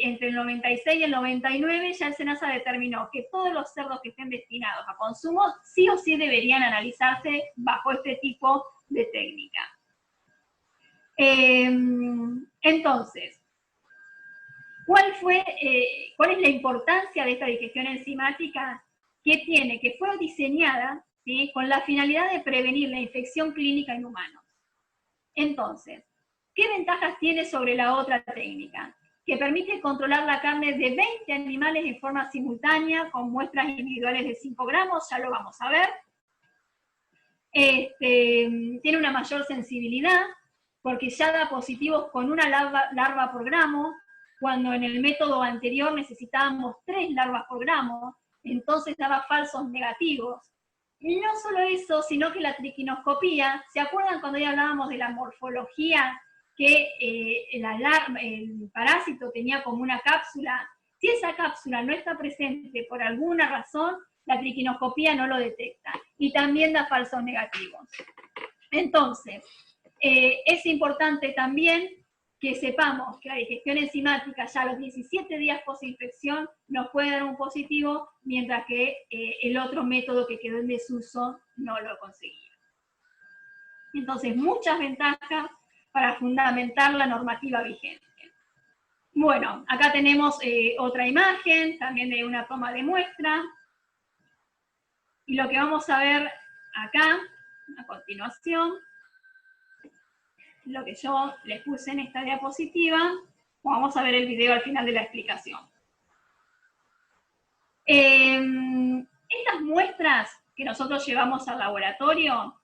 D: entre el 96 y el 99 ya el SENASA determinó que todos los cerdos que estén destinados a consumo sí o sí deberían analizarse bajo este tipo de técnica. Entonces, ¿cuál es la importancia de esta digestión enzimática? Que tiene, que fue diseñada, ¿sí?, con la finalidad de prevenir la infección clínica en humanos. Entonces, ¿qué ventajas tiene sobre la otra técnica? Que permite controlar la carne de 20 animales en forma simultánea, con muestras individuales de 5 gramos, ya lo vamos a ver. Tiene una mayor sensibilidad, porque ya da positivos con una larva por gramo, cuando en el método anterior necesitábamos 3 larvas por gramo, entonces daba falsos negativos. Y no solo eso, sino que la triquinoscopía, ¿se acuerdan cuando ya hablábamos de la morfología? Que el parásito tenía como una cápsula. Si esa cápsula no está presente por alguna razón, la triquinoscopía no lo detecta, y también da falsos negativos. Entonces, es importante también que sepamos que la digestión enzimática ya a los 17 días post-infección nos puede dar un positivo, mientras que el otro método que quedó en desuso no lo conseguía. Entonces, muchas ventajas para fundamentar la normativa vigente. Bueno, acá tenemos otra imagen, también de una toma de muestra. Y lo que vamos a ver acá, a continuación, lo que yo les puse en esta diapositiva, vamos a ver el video al final de la explicación. Estas muestras que nosotros llevamos al laboratorio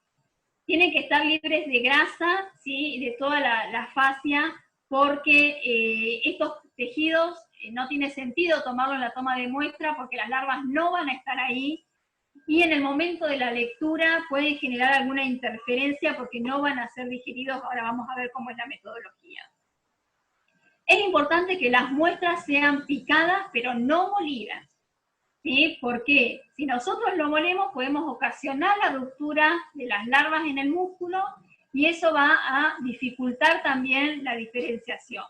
D: tienen que estar libres de grasa, ¿sí?, de toda la fascia, porque estos tejidos no tiene sentido tomarlo en la toma de muestra porque las larvas no van a estar ahí, y en el momento de la lectura pueden generar alguna interferencia porque no van a ser digeridos. Ahora vamos a ver cómo es la metodología. Es importante que las muestras sean picadas, pero no molidas, ¿sí? Porque si nosotros lo molemos, podemos ocasionar la ruptura de las larvas en el músculo, y eso va a dificultar también la diferenciación.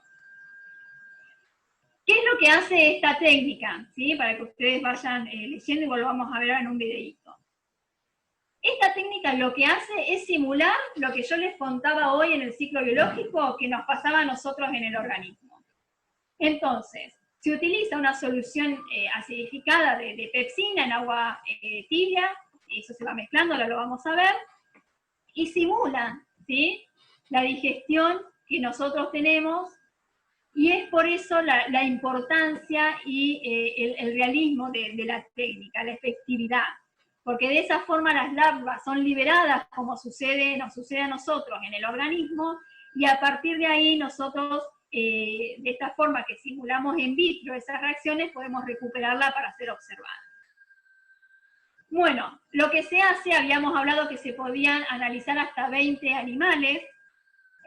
D: ¿Qué es lo que hace esta técnica? ¿Sí? Para que ustedes vayan leyendo, igual lo vamos a ver en un videíto. Esta técnica lo que hace es simular lo que yo les contaba hoy en el ciclo biológico que nos pasaba a nosotros en el organismo. Entonces, se utiliza una solución acidificada de pepsina en agua tibia, eso se va mezclando, ahora lo vamos a ver, y simula, ¿sí?, la digestión que nosotros tenemos. Y es por eso la importancia y el realismo de la técnica, la efectividad. Porque de esa forma las larvas son liberadas, como nos sucede a nosotros en el organismo, y a partir de ahí nosotros, de esta forma que simulamos en vitro esas reacciones, podemos recuperarla para ser observada. Bueno, lo que se hace, habíamos hablado que se podían analizar hasta 20 animales.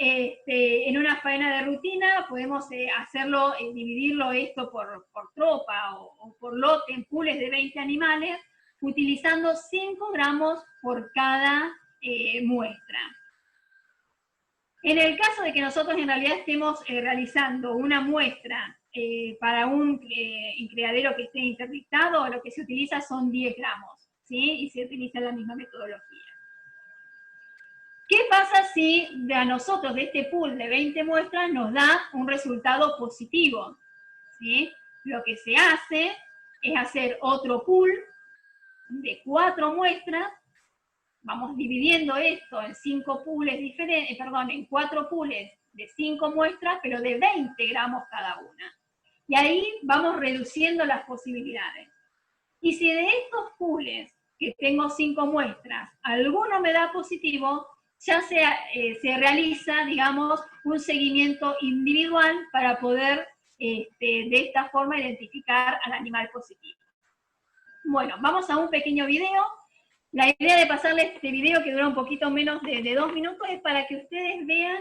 D: en una faena de rutina podemos hacerlo, dividirlo esto por tropa o por lote en pools de 20 animales, utilizando 5 gramos por cada muestra. En el caso de que nosotros en realidad estemos realizando una muestra para un criadero que esté interdictado, lo que se utiliza son 10 gramos, ¿sí? Y se utiliza la misma metodología. ¿Qué pasa si a nosotros de este pool de 20 muestras nos da un resultado positivo? ¿Sí? Lo que se hace es hacer otro pool de 4 muestras, vamos dividiendo esto en 5 pools diferentes, en 4 pools de 5 muestras, pero de 20 gramos cada una. Y ahí vamos reduciendo las posibilidades. Y si de estos pools, que tengo 5 muestras, alguno me da positivo, ya se realiza, digamos, un seguimiento individual para poder, de esta forma, identificar al animal positivo. Bueno, vamos a un pequeño video. La idea de pasarles este video, que dura un poquito menos de 2 minutos, es para que ustedes vean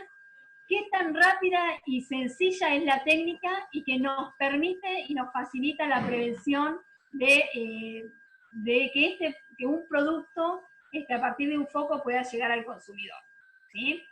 D: qué tan rápida y sencilla es la técnica y que nos permite y nos facilita la prevención de que un producto a partir de un foco pueda llegar al consumidor. ¿Sí?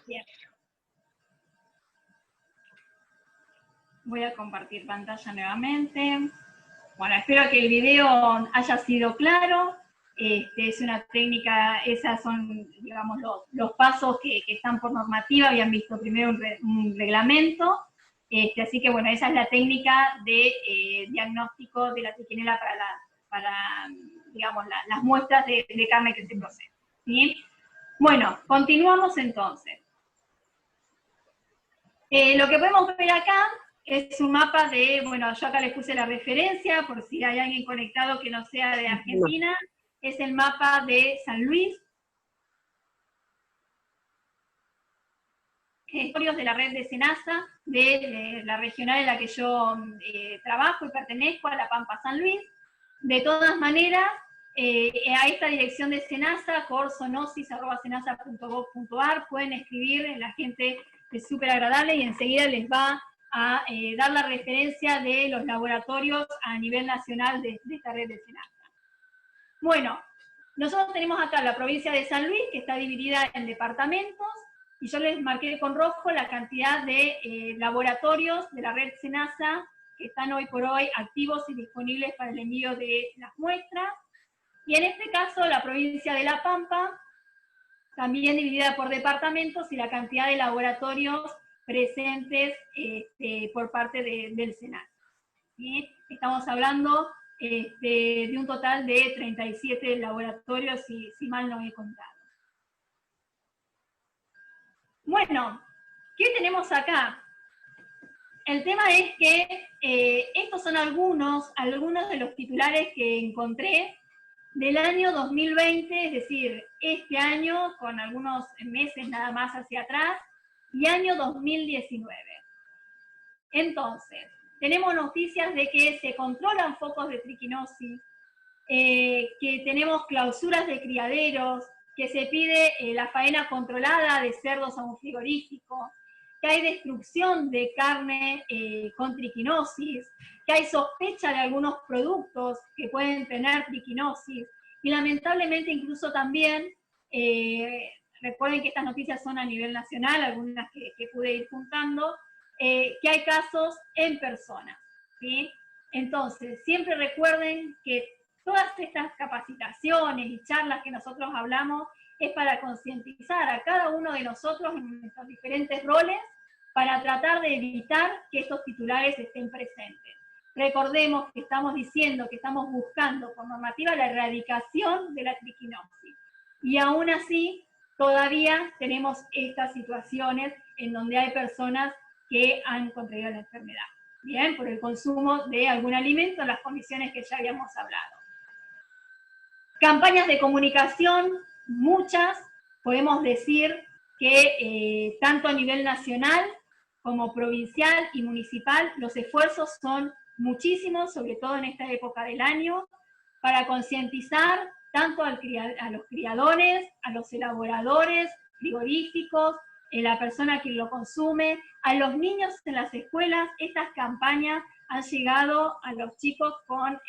D: Bien. Voy a compartir pantalla nuevamente. Bueno, espero que el video haya sido claro. Es una técnica, esas son, digamos, los pasos que están por normativa, habían visto primero un reglamento, así que bueno, esa es la técnica de diagnóstico de la trichinela para digamos, las muestras de carne que se procesa, ¿sí? Bueno, continuamos entonces. Lo que podemos ver acá es un mapa de, bueno, yo acá les puse la referencia, por si hay alguien conectado que no sea de Argentina, es el mapa de San Luis, historias de la red de SENASA, de la regional en la que yo trabajo y pertenezco, a La Pampa San Luis. De todas maneras, a esta dirección de SENASA, corsonosis@senasa.gov.ar, pueden escribir, la gente es súper agradable y enseguida les va a dar la referencia de los laboratorios a nivel nacional de esta red de SENASA. Bueno, nosotros tenemos acá la provincia de San Luis, que está dividida en departamentos, y yo les marqué con rojo la cantidad de laboratorios de la red SENASA que están hoy por hoy activos y disponibles para el envío de las muestras. Y en este caso, la provincia de La Pampa, también dividida por departamentos, y la cantidad de laboratorios presentes por parte del SENASA. ¿Sí? Estamos hablando de un total de 37 laboratorios, si mal no he contado. Bueno, ¿qué tenemos acá? El tema es que estos son algunos de los titulares que encontré del año 2020, es decir, este año con algunos meses nada más hacia atrás, y año 2019. Entonces, tenemos noticias de que se controlan focos de triquinosis, que tenemos clausuras de criaderos, que se pide la faena controlada de cerdos a un frigorífico, que hay destrucción de carne con triquinosis, que hay sospecha de algunos productos que pueden tener triquinosis, y lamentablemente incluso también, recuerden que estas noticias son a nivel nacional, algunas que pude ir juntando, que hay casos en personas, ¿sí? Entonces, siempre recuerden que todas estas capacitaciones y charlas que nosotros hablamos es para concientizar a cada uno de nosotros en nuestros diferentes roles para tratar de evitar que estos titulares estén presentes. Recordemos que estamos diciendo que estamos buscando por normativa la erradicación de la triquinosis. Y aún así, todavía tenemos estas situaciones en donde hay personas que han contraído la enfermedad. Bien, por el consumo de algún alimento en las condiciones que ya habíamos hablado. Campañas de comunicación, muchas, podemos decir que tanto a nivel nacional como provincial y municipal, los esfuerzos son muchísimos, sobre todo en esta época del año, para concientizar tanto a los criadores, a los elaboradores frigoríficos, la persona que lo consume, a los niños en las escuelas. Estas campañas han llegado a los chicos con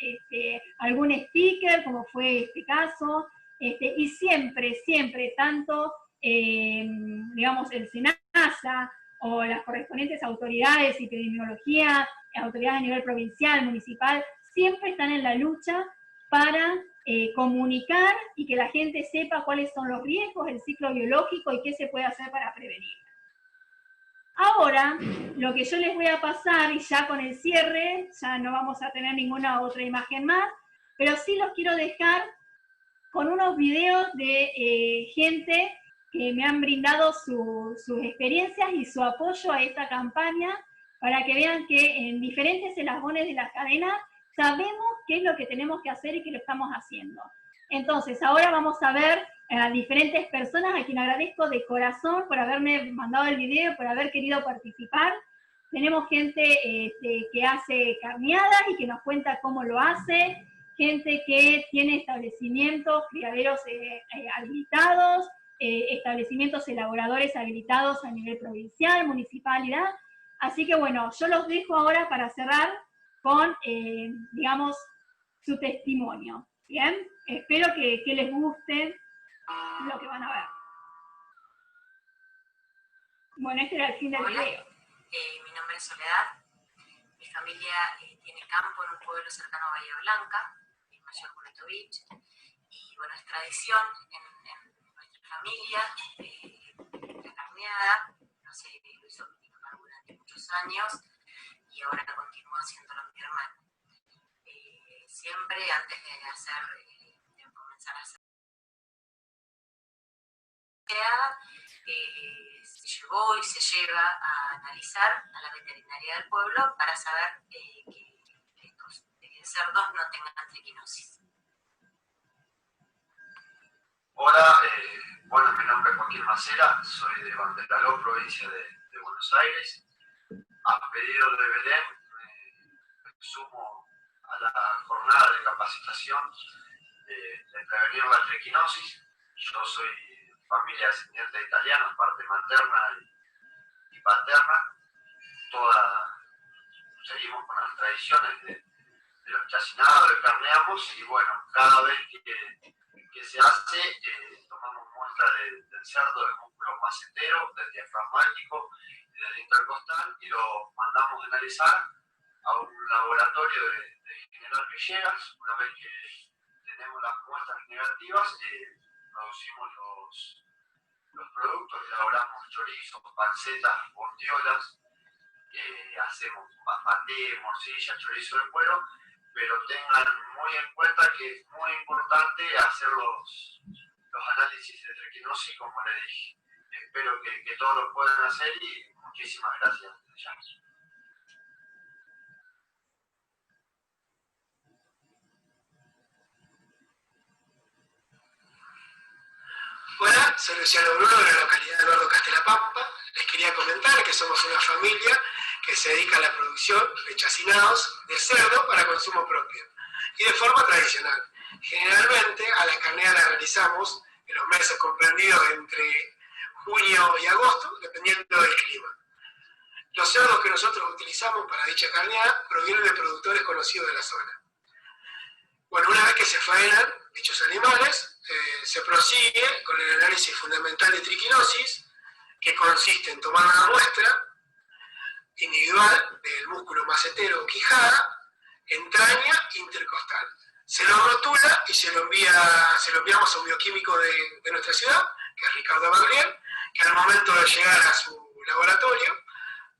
D: algún sticker, como fue este caso, y siempre, tanto, digamos, el SENASA o las correspondientes autoridades, epidemiología, autoridades a nivel provincial, municipal, siempre están en la lucha para comunicar y que la gente sepa cuáles son los riesgos del ciclo biológico y qué se puede hacer para prevenir. Ahora, lo que yo les voy a pasar, y ya con el cierre, ya no vamos a tener ninguna otra imagen más, pero sí los quiero dejar con unos videos de gente que me han brindado sus experiencias y su apoyo a esta campaña, para que vean que en diferentes eslabones de la cadena sabemos qué es lo que tenemos que hacer y que lo estamos haciendo. Entonces, ahora vamos a ver a diferentes personas a quien agradezco de corazón por haberme mandado el video, por haber querido participar. Tenemos gente que hace carneadas y que nos cuenta cómo lo hace, gente que tiene establecimientos, criaderos habilitados, establecimientos elaboradores habilitados a nivel provincial, municipalidad. Así que bueno, yo los dejo ahora para cerrar con, digamos, su testimonio. ¿Bien? Espero que les guste lo que van a ver. Bueno, este era el fin del video.
F: Mi nombre es Soledad. Mi familia tiene campo en un pueblo cercano a Bahía Blanca, en Mayor Curetovich. Y bueno, es tradición en nuestra familia la carneada. No sé, lo hizo mi papá durante muchos años y ahora continúa haciéndolo mi hermano. Siempre antes de comenzar a hacer se llevó y se lleva a analizar a la veterinaria del pueblo para saber que estos cerdos no tengan triquinosis.
G: Hola, bueno, mi nombre es Joaquín Macera, soy de Banderaló, provincia de Buenos Aires. A pedido de Belén, me sumo a la jornada de capacitación de prevenir la triquinosis. Yo soy familia descendiente de italianos, parte materna y paterna. Seguimos con las tradiciones de los chacinados, de carneamos, y bueno, cada vez que se hace, tomamos muestra del cerdo, del músculo macetero, del ingresar a un laboratorio de General Villegas. Una vez que tenemos las muestras negativas, producimos los productos, elaboramos chorizos, pancetas, bordiolas, hacemos paté, morcilla, chorizo de cuero, pero tengan muy en cuenta que es muy importante hacer los análisis de triquinosis, como le dije. Espero que todos lo puedan hacer y muchísimas gracias.
H: Hola, soy Luciano Bruno de la localidad de Eduardo Castelapampa. Les quería comentar que somos una familia que se dedica a la producción de chacinados de cerdo para consumo propio y de forma tradicional. Generalmente a la carnea la realizamos en los meses comprendidos entre junio y agosto, dependiendo del clima. Los cerdos que nosotros utilizamos para dicha carneada provienen de productores conocidos de la zona. Bueno, una vez que se faenan dichos animales, se prosigue con el análisis fundamental de triquinosis, que consiste en tomar una muestra individual del músculo macetero o quijada, entraña intercostal. Se lo rotula y se lo enviamos a un bioquímico de nuestra ciudad, que es Ricardo Gabriel, que al momento de llegar a su laboratorio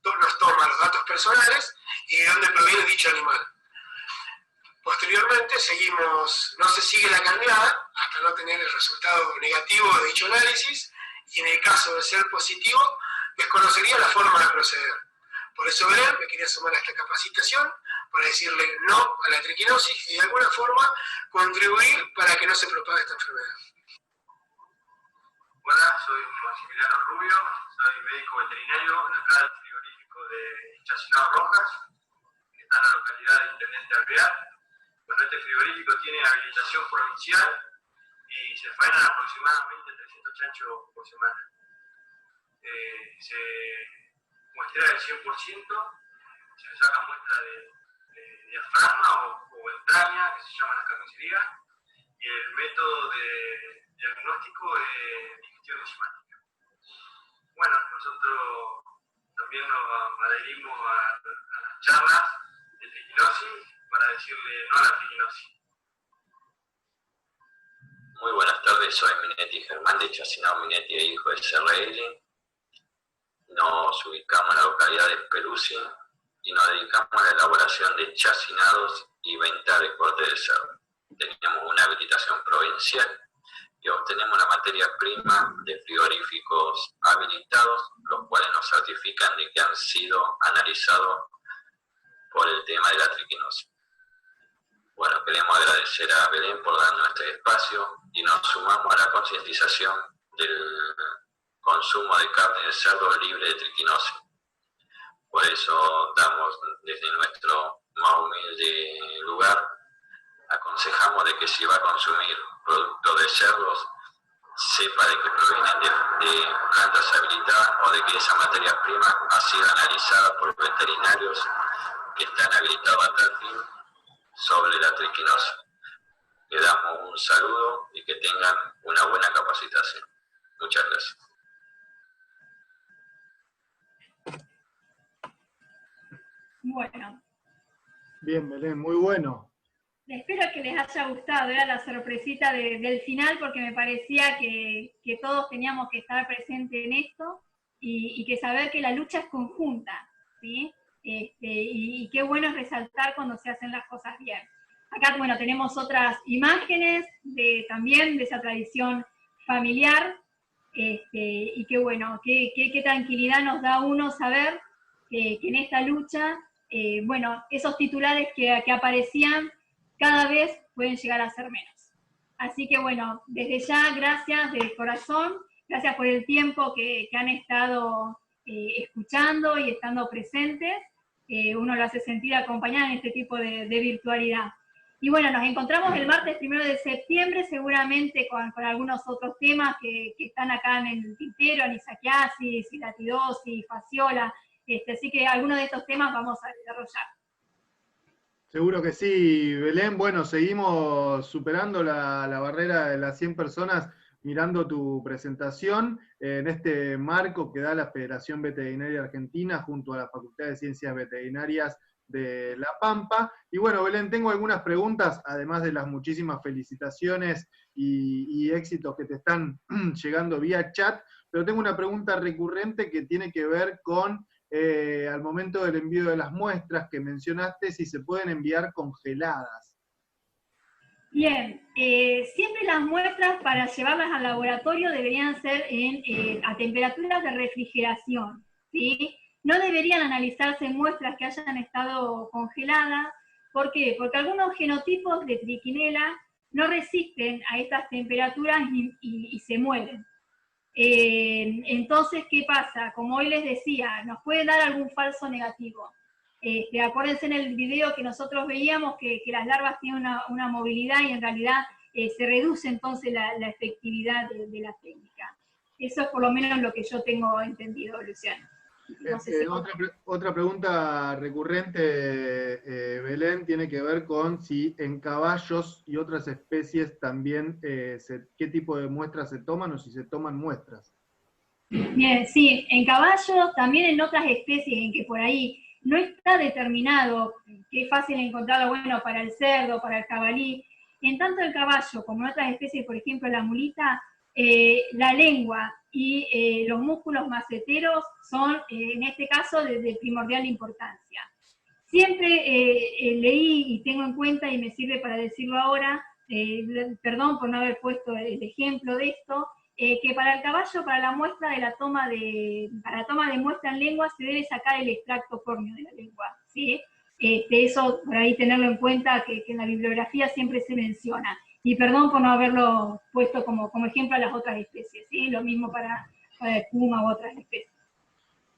H: nos toma los datos personales y de dónde proviene dicho animal. Posteriormente no se sigue la carneada hasta no tener el resultado negativo de dicho análisis, y en el caso de ser positivo, desconocería la forma de proceder. Por eso, Belén, me quería sumar a esta capacitación para decirle no a la triquinosis y de alguna forma contribuir para que no se propague esta enfermedad.
I: Hola, soy Maximiliano Rubio, soy médico veterinario acá del frigorífico de Chacinado Rojas, que está en la localidad de Intendente Alvear. Bueno, este frigorífico tiene habilitación provincial y se faenan aproximadamente 300 chanchos por semana. Se muestra del 100%, se le saca muestra de diafragma o entraña, que se llama la carnicería, y el método de diagnóstico es digestión enzimática. Bueno, nosotros también nos adherimos a las charlas de triquinosis para decirle no a la triquinosis.
J: Muy buenas tardes, soy Minetti Germán de Chacinado Minetti e Hijo de SRL. Nos ubicamos en la localidad de Peruzzi y nos dedicamos a la elaboración de chacinados y venta de corte de cerdo. Teníamos una habilitación provincial y obtenemos la materia prima de frigoríficos habilitados, los cuales nos certifican de que han sido analizados por el tema de la triquinosis. Bueno, queremos agradecer a Belén por darnos este espacio y nos sumamos a la concientización del consumo de carne de cerdo libre de triquinosis. Por eso damos desde nuestro más humilde lugar, aconsejamos de que si va a consumir productos de cerdos, sepa de que provienen de plantas habilitadas o de que esa materia prima ha sido analizada por veterinarios que están habilitados a tal fin sobre la triquinosis. Le damos un saludo y que tengan una buena capacitación. Muchas gracias.
D: Bueno.
A: Bien, Belén, muy bueno.
D: Espero que les haya gustado, era la sorpresita del final, porque me parecía que todos teníamos que estar presentes en esto y que saber que la lucha es conjunta, ¿sí? Y qué bueno es resaltar cuando se hacen las cosas bien. Acá, bueno, tenemos otras imágenes también de esa tradición familiar, y qué bueno, qué tranquilidad nos da uno saber que en esta lucha, bueno, esos titulares que aparecían cada vez pueden llegar a ser menos. Así que bueno, desde ya, gracias de corazón, gracias por el tiempo que han estado escuchando y estando presentes. Uno lo hace sentir acompañado en este tipo de virtualidad. Y bueno, nos encontramos el martes 1 de septiembre, seguramente con algunos otros temas que están acá en el tintero, anisaquiasis, latidosis, fasciola, así que algunos de estos temas vamos a desarrollar.
A: Seguro que sí, Belén. Bueno, seguimos superando la barrera de las 100 personas mirando tu presentación en este marco que da la Federación Veterinaria Argentina junto a la Facultad de Ciencias Veterinarias de La Pampa. Y bueno, Belén, tengo algunas preguntas, además de las muchísimas felicitaciones y éxitos que te están llegando vía chat, pero tengo una pregunta recurrente que tiene que ver con, al momento del envío de las muestras que mencionaste, si se pueden enviar congeladas.
D: Bien, siempre las muestras para llevarlas al laboratorio deberían ser a temperaturas de refrigeración, ¿sí? No deberían analizarse muestras que hayan estado congeladas. ¿Por qué? Porque algunos genotipos de trichinela no resisten a estas temperaturas y se mueren. Entonces, ¿qué pasa? Como hoy les decía, nos puede dar algún falso negativo. Acuérdense en el video que nosotros veíamos que las larvas tienen una movilidad y en realidad se reduce entonces la efectividad de la técnica. Eso es por lo menos lo que yo tengo entendido, Luciano. No sé si
A: otra pregunta recurrente, Belén, tiene que ver con si en caballos y otras especies también, qué tipo de muestras se toman o si se toman muestras.
D: Bien, sí, en caballos, también en otras especies en que por ahí no está determinado, que es fácil encontrarlo, bueno, para el cerdo, para el jabalí. En tanto el caballo como en otras especies, por ejemplo la mulita, la lengua y los músculos maceteros son, en este caso, de primordial importancia. Siempre leí y tengo en cuenta, y me sirve para decirlo ahora, perdón por no haber puesto el ejemplo de esto, que para el caballo, para la muestra de la toma de muestra en lengua, se debe sacar el extracto córneo de la lengua, ¿sí? Eso por ahí tenerlo en cuenta, que en la bibliografía siempre se menciona. Y perdón por no haberlo puesto como ejemplo a las otras especies, ¿sí? Lo mismo para el puma u otras especies.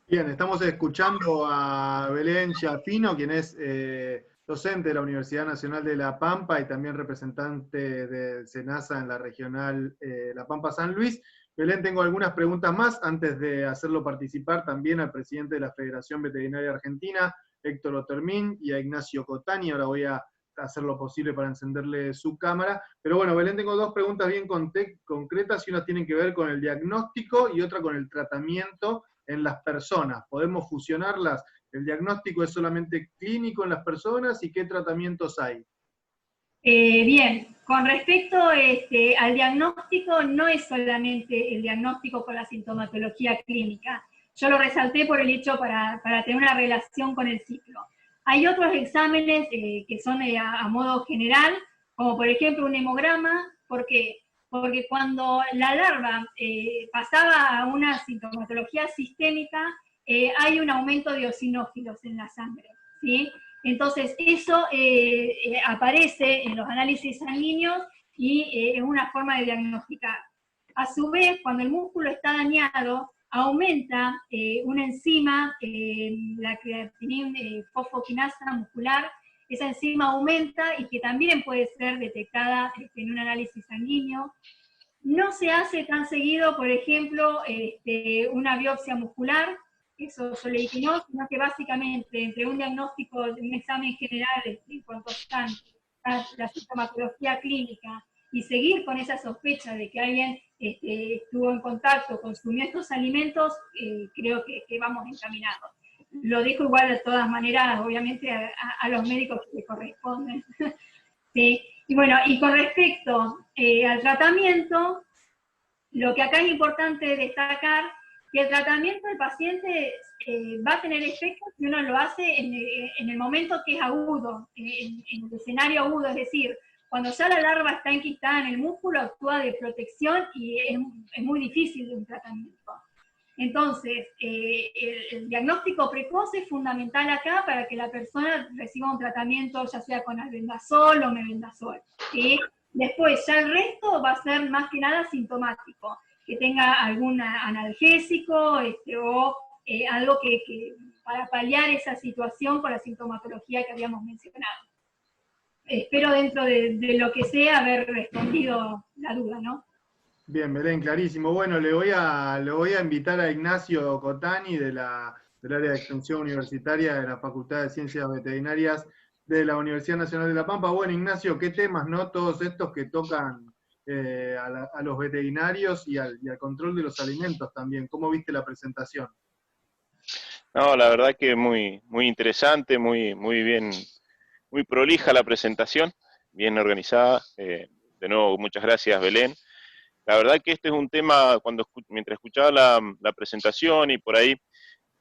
A: Bien, estamos escuchando a Belén Chiaffino, quien es docente de la Universidad Nacional de La Pampa y también representante de SENASA en la regional La Pampa-San Luis. Belén, tengo algunas preguntas más antes de hacerlo participar también al presidente de la Federación Veterinaria Argentina, Héctor Otermín, y a Ignacio Cotani. Ahora voy a hacer lo posible para encenderle su cámara. Pero bueno, Belén, tengo dos preguntas bien concretas, y una tiene que ver con el diagnóstico y otra con el tratamiento en las personas. ¿Podemos fusionarlas? ¿El diagnóstico es solamente clínico en las personas y qué tratamientos hay?
D: Bien, con respecto al diagnóstico, no es solamente el diagnóstico con la sintomatología clínica. Yo lo resalté por el hecho para tener una relación con el ciclo. Hay otros exámenes que son a modo general, como por ejemplo un hemograma. ¿Por qué? Porque cuando la larva pasaba a una sintomatología sistémica, hay un aumento de eosinófilos en la sangre, ¿sí? Entonces eso aparece en los análisis sanguíneos y es una forma de diagnosticar. A su vez, cuando el músculo está dañado, aumenta una enzima, la creatinina fosfoquinasa muscular. Esa enzima aumenta y que también puede ser detectada en un análisis sanguíneo. No se hace tan seguido, por ejemplo, una biopsia muscular, eso yo leí que no, sino que básicamente entre un diagnóstico, un examen general en cuanto a la sintomatología clínica y seguir con esa sospecha de que alguien estuvo en contacto, consumió estos alimentos, creo que vamos encaminados. Lo dejo igual de todas maneras, obviamente, a los médicos que le corresponden. ¿Sí? Y bueno, y con respecto al tratamiento, lo que acá es importante destacar, que el tratamiento del paciente va a tener efecto si uno lo hace en el momento que es agudo, en el escenario agudo, es decir, cuando ya la larva está enquistada en el músculo, actúa de protección y es muy difícil de un tratamiento. Entonces, el diagnóstico precoz es fundamental acá para que la persona reciba un tratamiento, ya sea con albendazol o mebendazol, ¿sí? Después, ya el resto va a ser más que nada sintomático, que tenga algún analgésico o algo que para paliar esa situación con la sintomatología que habíamos mencionado. Espero dentro de lo que sea haber respondido la duda, ¿no?
A: Bien, Belén, clarísimo. Bueno, le voy a invitar a Ignacio Cotani del área de extensión universitaria de la Facultad de Ciencias Veterinarias de la Universidad Nacional de La Pampa. Bueno, Ignacio, ¿qué temas, no? Todos estos que tocan a los veterinarios y al control de los alimentos también. ¿Cómo viste la presentación?
B: No, la verdad que muy interesante, muy bien, muy prolija la presentación, bien organizada. De nuevo, muchas gracias, Belén. La verdad que este es un tema, mientras escuchaba la presentación y por ahí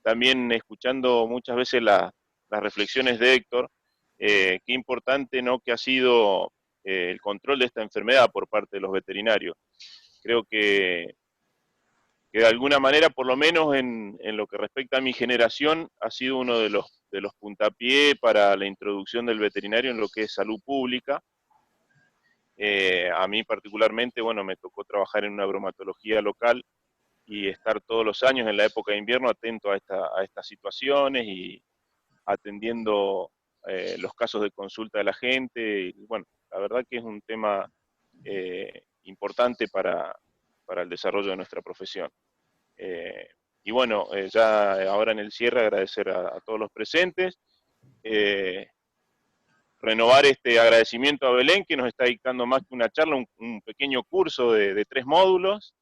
B: también escuchando muchas veces las reflexiones de Héctor, qué importante, ¿no?, que ha sido el control de esta enfermedad por parte de los veterinarios. Creo que de alguna manera, por lo menos en lo que respecta a mi generación, ha sido uno de los puntapié para la introducción del veterinario en lo que es salud pública. A mí particularmente, bueno, me tocó trabajar en una bromatología local y estar todos los años en la época de invierno atento a estas situaciones y atendiendo los casos de consulta de la gente. Y, bueno, la verdad que es un tema importante para el desarrollo de nuestra profesión. Y bueno, ya ahora en el cierre agradecer a todos los presentes, renovar este agradecimiento a Belén, que nos está dictando más que una charla, un pequeño curso de 3 módulos.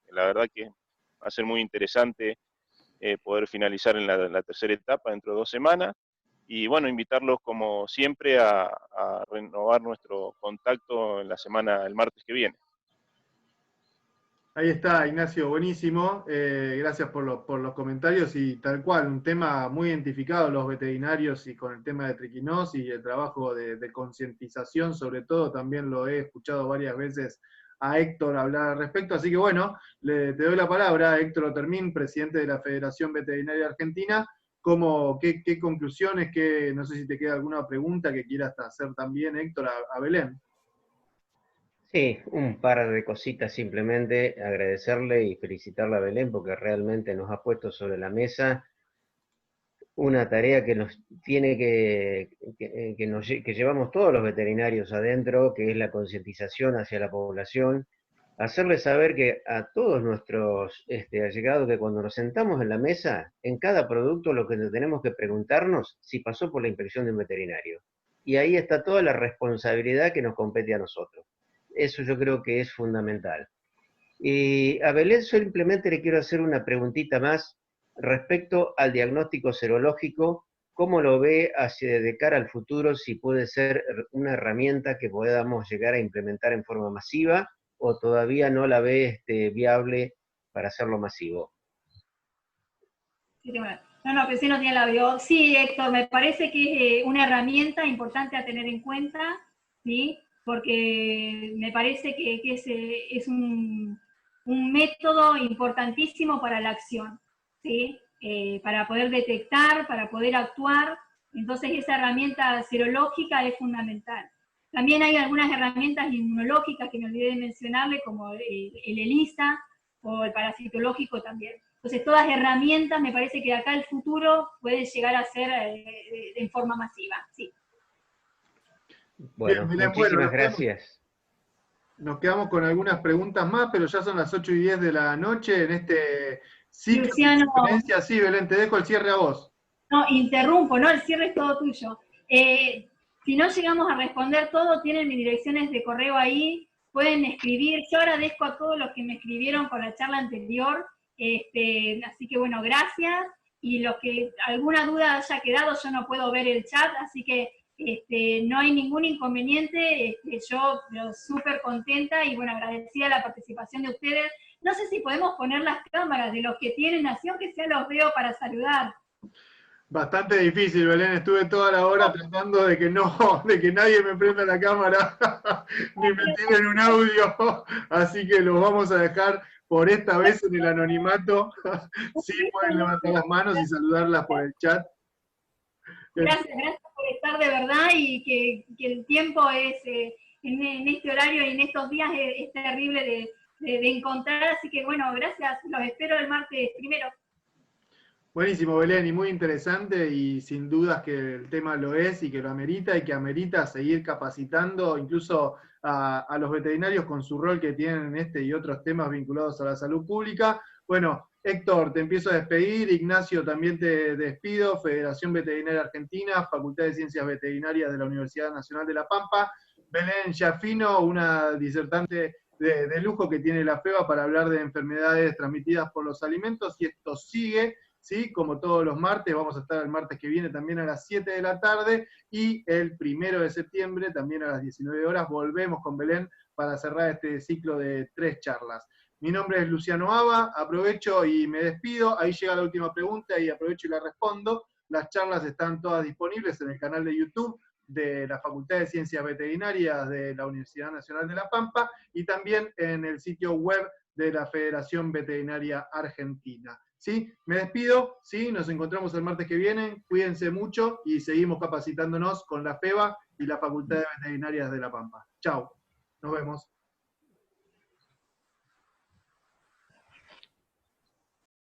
B: La verdad que va a ser muy interesante poder finalizar en la tercera etapa dentro de 2 semanas. Y bueno, invitarlos como siempre a renovar nuestro contacto en la semana, el martes que viene.
A: Ahí está, Ignacio, buenísimo. Gracias por los comentarios y tal cual, un tema muy identificado los veterinarios y con el tema de triquinosis y el trabajo de concientización, sobre todo, también lo he escuchado varias veces a Héctor hablar al respecto. Así que bueno, te doy la palabra a Héctor Otermin, presidente de la Federación Veterinaria Argentina. ¿Qué conclusiones, no sé si te queda alguna pregunta que quieras hacer también, Héctor, a Belén?
C: Sí, un par de cositas simplemente, agradecerle y felicitarle a Belén porque realmente nos ha puesto sobre la mesa una tarea que nos tiene que llevamos todos los veterinarios adentro, que es la concientización hacia la población, hacerle saber que a todos nuestros allegados que cuando nos sentamos en la mesa, en cada producto lo que tenemos que preguntarnos si pasó por la inspección de un veterinario. Y ahí está toda la responsabilidad que nos compete a nosotros. Eso yo creo que es fundamental. Y a Belén simplemente le quiero hacer una preguntita más respecto al diagnóstico serológico. ¿Cómo lo ve de cara al futuro? Si puede ser una herramienta que podamos llegar a implementar en forma masiva o todavía no la ve viable para hacerlo masivo.
D: Sí, no, que sí no tiene la vio. Sí, Héctor, me parece que es una herramienta importante a tener en cuenta, ¿sí? Porque me parece que es un método importantísimo para la acción, ¿sí? Para poder detectar, para poder actuar. Entonces esa herramienta serológica es fundamental. También hay algunas herramientas inmunológicas que me olvidé de mencionarle, como el ELISA o el parasitológico también. Entonces todas herramientas, me parece que de acá al futuro puede llegar a ser en forma masiva, sí.
C: Bueno, bien, muchísimas gracias.
A: Nos quedamos con algunas preguntas más, pero ya son las 8:10 de la noche en este ciclo de conferencia. Sí, Belén, te dejo el cierre a vos.
D: No, interrumpo, ¿no? El cierre es todo tuyo. Si no llegamos a responder todo, tienen mis direcciones de correo ahí, pueden escribir. Yo agradezco a todos los que me escribieron con la charla anterior, así que bueno, gracias. Y los que alguna duda haya quedado, yo no puedo ver el chat, así que no hay ningún inconveniente, yo súper contenta y bueno, agradecida la participación de ustedes. No sé si podemos poner las cámaras de los que tienen, así aunque sea los veo para saludar.
A: Bastante difícil, Belén, estuve toda la hora tratando de que nadie me prenda la cámara, ni me tiren un audio, así que los vamos a dejar por esta vez en el anonimato. Sí, pueden levantar las manos y saludarlas por el chat.
D: Gracias por estar de verdad y que el tiempo es, en este horario y en estos días es terrible de encontrar, así que bueno, gracias, los espero el martes primero.
A: Buenísimo, Belén, y muy interesante, y sin dudas que el tema lo es y que lo amerita, y que amerita seguir capacitando incluso a los veterinarios con su rol que tienen en este y otros temas vinculados a la salud pública. Bueno, Héctor, te empiezo a despedir. Ignacio, también te despido. Federación Veterinaria Argentina, Facultad de Ciencias Veterinarias de la Universidad Nacional de La Pampa. Belén Giaffino, una disertante de lujo que tiene la FEBA para hablar de enfermedades transmitidas por los alimentos, y esto sigue, ¿sí? Como todos los martes, vamos a estar el martes que viene también a las 7 de la tarde, y el 1 de septiembre, también a las 19 horas, volvemos con Belén para cerrar este ciclo de 3 charlas. Mi nombre es Luciano Aba, aprovecho y me despido, ahí llega la última pregunta y aprovecho y la respondo. Las charlas están todas disponibles en el canal de YouTube de la Facultad de Ciencias Veterinarias de la Universidad Nacional de La Pampa, y también en el sitio web de la Federación Veterinaria Argentina. ¿Sí? Me despido, ¿sí? Nos encontramos el martes que viene, cuídense mucho y seguimos capacitándonos con la FEBA y la Facultad de Veterinarias de La Pampa. Chau, nos vemos.